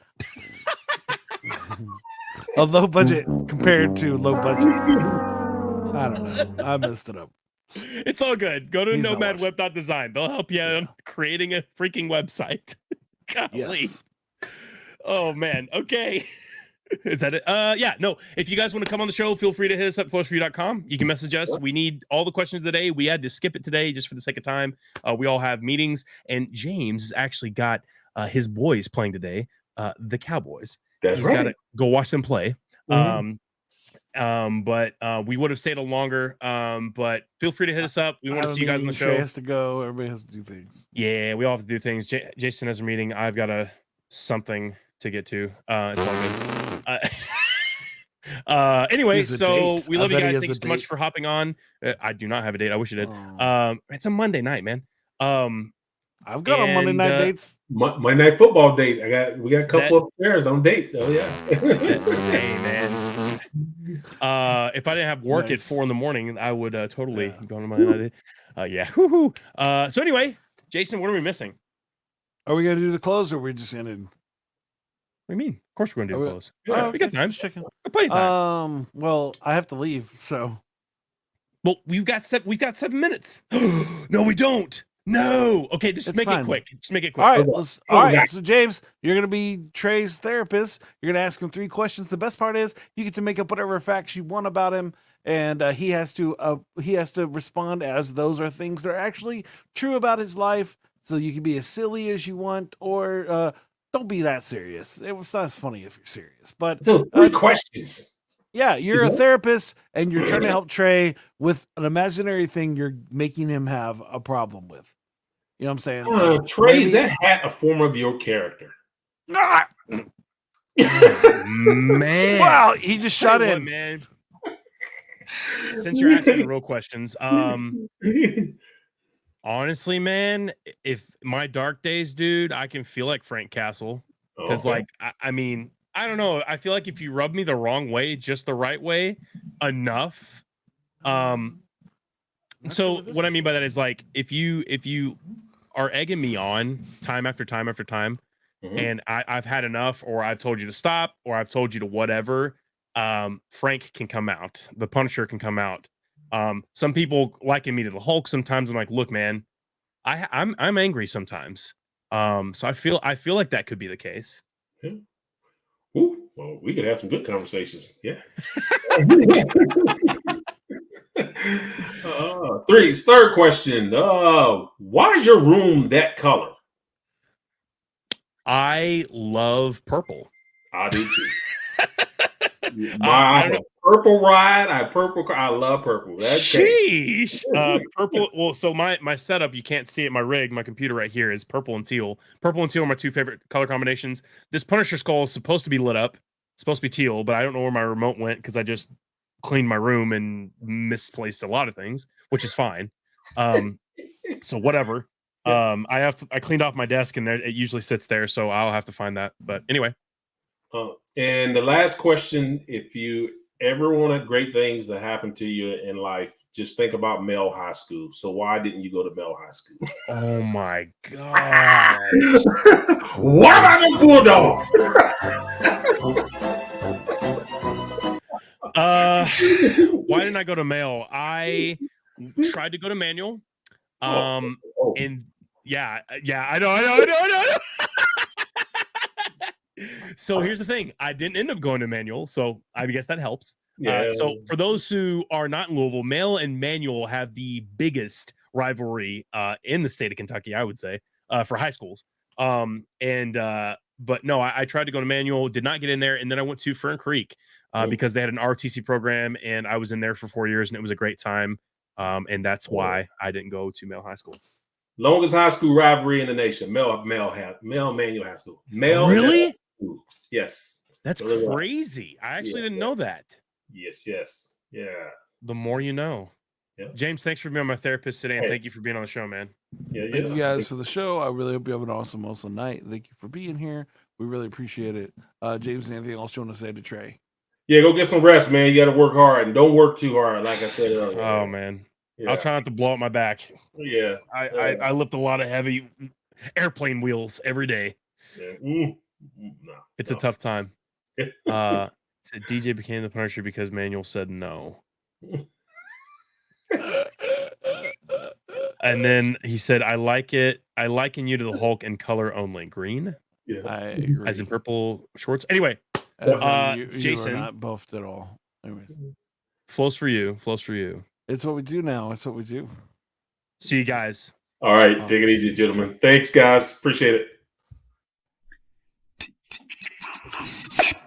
Speaker 1: A low budget compared to low budgets. I don't know. I messed it up.
Speaker 2: It's all good. Go to nomadweb.design. They'll help you on creating a freaking website. Golly. Yes. Oh man. Okay. Is that it? Yeah, no. If you guys want to come on the show, feel free to hit us up at flowsforyou.com. You can message us. We need all the questions of the day. We had to skip it today just for the sake of time. We all have meetings, and James has actually got his boys playing today, the Cowboys. He's got to go watch them play. Mm-hmm. But we would have stayed a longer. But feel free to hit us up. We want to see you guys on the show.
Speaker 1: Trey has to go. Everybody has to do things.
Speaker 2: Yeah, we all have to do things. Jason has a meeting. I've got something to get to. It's all good. Anyway, so we love you guys. Thanks so much for hopping on. I do not have a date. I wish I did. It's a Monday night, man.
Speaker 1: I've got on Monday night dates.
Speaker 4: Monday night football date. We got a couple of players on date. Oh yeah.
Speaker 2: Hey man. If I didn't have work at 4 a.m, I would totally go on Monday night date. Yeah. Woo-hoo. So anyway, Jason, what are we missing?
Speaker 1: Are we gonna do the close, or are we just ending?
Speaker 2: What do you mean? Of course we're gonna do the close. Yeah, we got time. Plenty of time.
Speaker 1: Well, I have to leave, so.
Speaker 2: Well, we've got 7 minutes. No, we don't. No. Okay, just make it quick. Just make it quick.
Speaker 1: All right. So James, you're gonna be Trey's therapist. You're gonna ask him 3 questions. The best part is you get to make up whatever facts you want about him, and he has to respond as those are things that are actually true about his life. So you can be as silly as you want, or don't be that serious. It was not as funny if you're serious. But
Speaker 4: so 3 questions.
Speaker 1: Yeah, you're a therapist, and you're trying to help Trey with an imaginary thing you're making him have a problem with. You know what I'm saying?
Speaker 4: Trey, is that hat a form of your character?
Speaker 2: Man.
Speaker 1: Wow, he just shot in.
Speaker 2: Man. Since you're asking the real questions, honestly, man, if my dark days, dude, I can feel like Frank Castle. Because, I mean, I don't know. I feel like if you rub me the wrong way, just the right way, enough, So what I mean by that is like if you are egging me on time after time after time, and I've had enough, or I've told you to stop, or I've told you to whatever, Frank can come out. The Punisher can come out. Some people liken me to the Hulk. Sometimes I'm like, look, man, I'm angry sometimes. So I feel like that could be the case.
Speaker 4: Yeah. Ooh, well, we could have some good conversations. Yeah. Third question. Why is your room that color?
Speaker 2: I love purple.
Speaker 4: I do too. I don't know. Purple ride. I love purple. That's
Speaker 2: sheesh. Purple. Well, so my setup, you can't see it. My rig, my computer right here is purple and teal. Purple and teal are my two favorite color combinations. This Punisher skull is supposed to be lit up. It's supposed to be teal, but I don't know where my remote went because I just cleaned my room and misplaced a lot of things, which is fine. So whatever. I cleaned off my desk and it usually sits there, so I'll have to find that. But anyway.
Speaker 4: And the last question, if you ever wanted great things to happen to you in life, just think about Mel High School. So why didn't you go to Mel High School?
Speaker 2: Oh my God.
Speaker 4: What about the Bulldogs?
Speaker 2: Why didn't I go to Mel? I tried to go to Manual. And yeah, I know. So here's the thing. I didn't end up going to Manual, so I guess that helps.
Speaker 4: Yeah.
Speaker 2: So for those who are not in Louisville, Mel and Manual have the biggest rivalry in the state of Kentucky, I would say, for high schools. But no, I tried to go to Manual, did not get in there, and then I went to Fern Creek because they had an ROTC program, and I was in there for 4 years, and it was a great time. And that's why I didn't go to Mel High School.
Speaker 4: Longest high school rivalry in the nation. Mel Manual High School.
Speaker 2: Really?
Speaker 4: Yes.
Speaker 2: That's crazy. I actually didn't know that.
Speaker 4: Yes. Yeah.
Speaker 2: The more you know. Yeah. James, thanks for being my therapist today, and thank you for being on the show, man.
Speaker 1: Thank you guys for the show. I really hope you have an awesome night. Thank you for being here. We really appreciate it. James, anything else you want to say to Trey?
Speaker 4: Yeah, go get some rest, man. You got to work hard, and don't work too hard, like I said earlier.
Speaker 2: Oh, man. Yeah. I'll try not to blow up my back.
Speaker 4: Yeah.
Speaker 2: I lift a lot of heavy airplane wheels every day.
Speaker 4: Yeah.
Speaker 2: It's a tough time. Said DJ became the Punisher because Manual said no. And then he said, I like it. I liken you to the Hulk in color only. Green?
Speaker 1: Yeah. I agree.
Speaker 2: As in purple shorts. Anyway, Jason.
Speaker 1: You are not buffed at all. Anyways.
Speaker 2: Flows for you.
Speaker 1: It's what we do now. It's what we do.
Speaker 2: See you guys.
Speaker 4: All right. Take it easy, gentlemen. Thanks, guys. Appreciate it.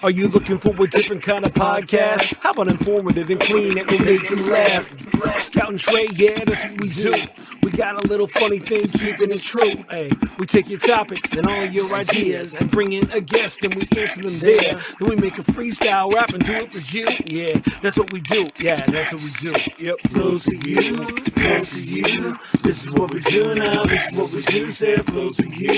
Speaker 3: Are you looking for a different kind of podcast? How about informative and clean that will make you laugh? Scout and Trey, yeah, that's what we do. We got a little funny thing, keeping it true. Hey, we take your topics and all your ideas and bring in a guest and we answer them there. Then we make a freestyle rap and do it for you. Yeah, that's what we do. Yeah, that's what we do. Yep, flows to you, flows to you. This is what we do now. This is what we do. Say it flows to you.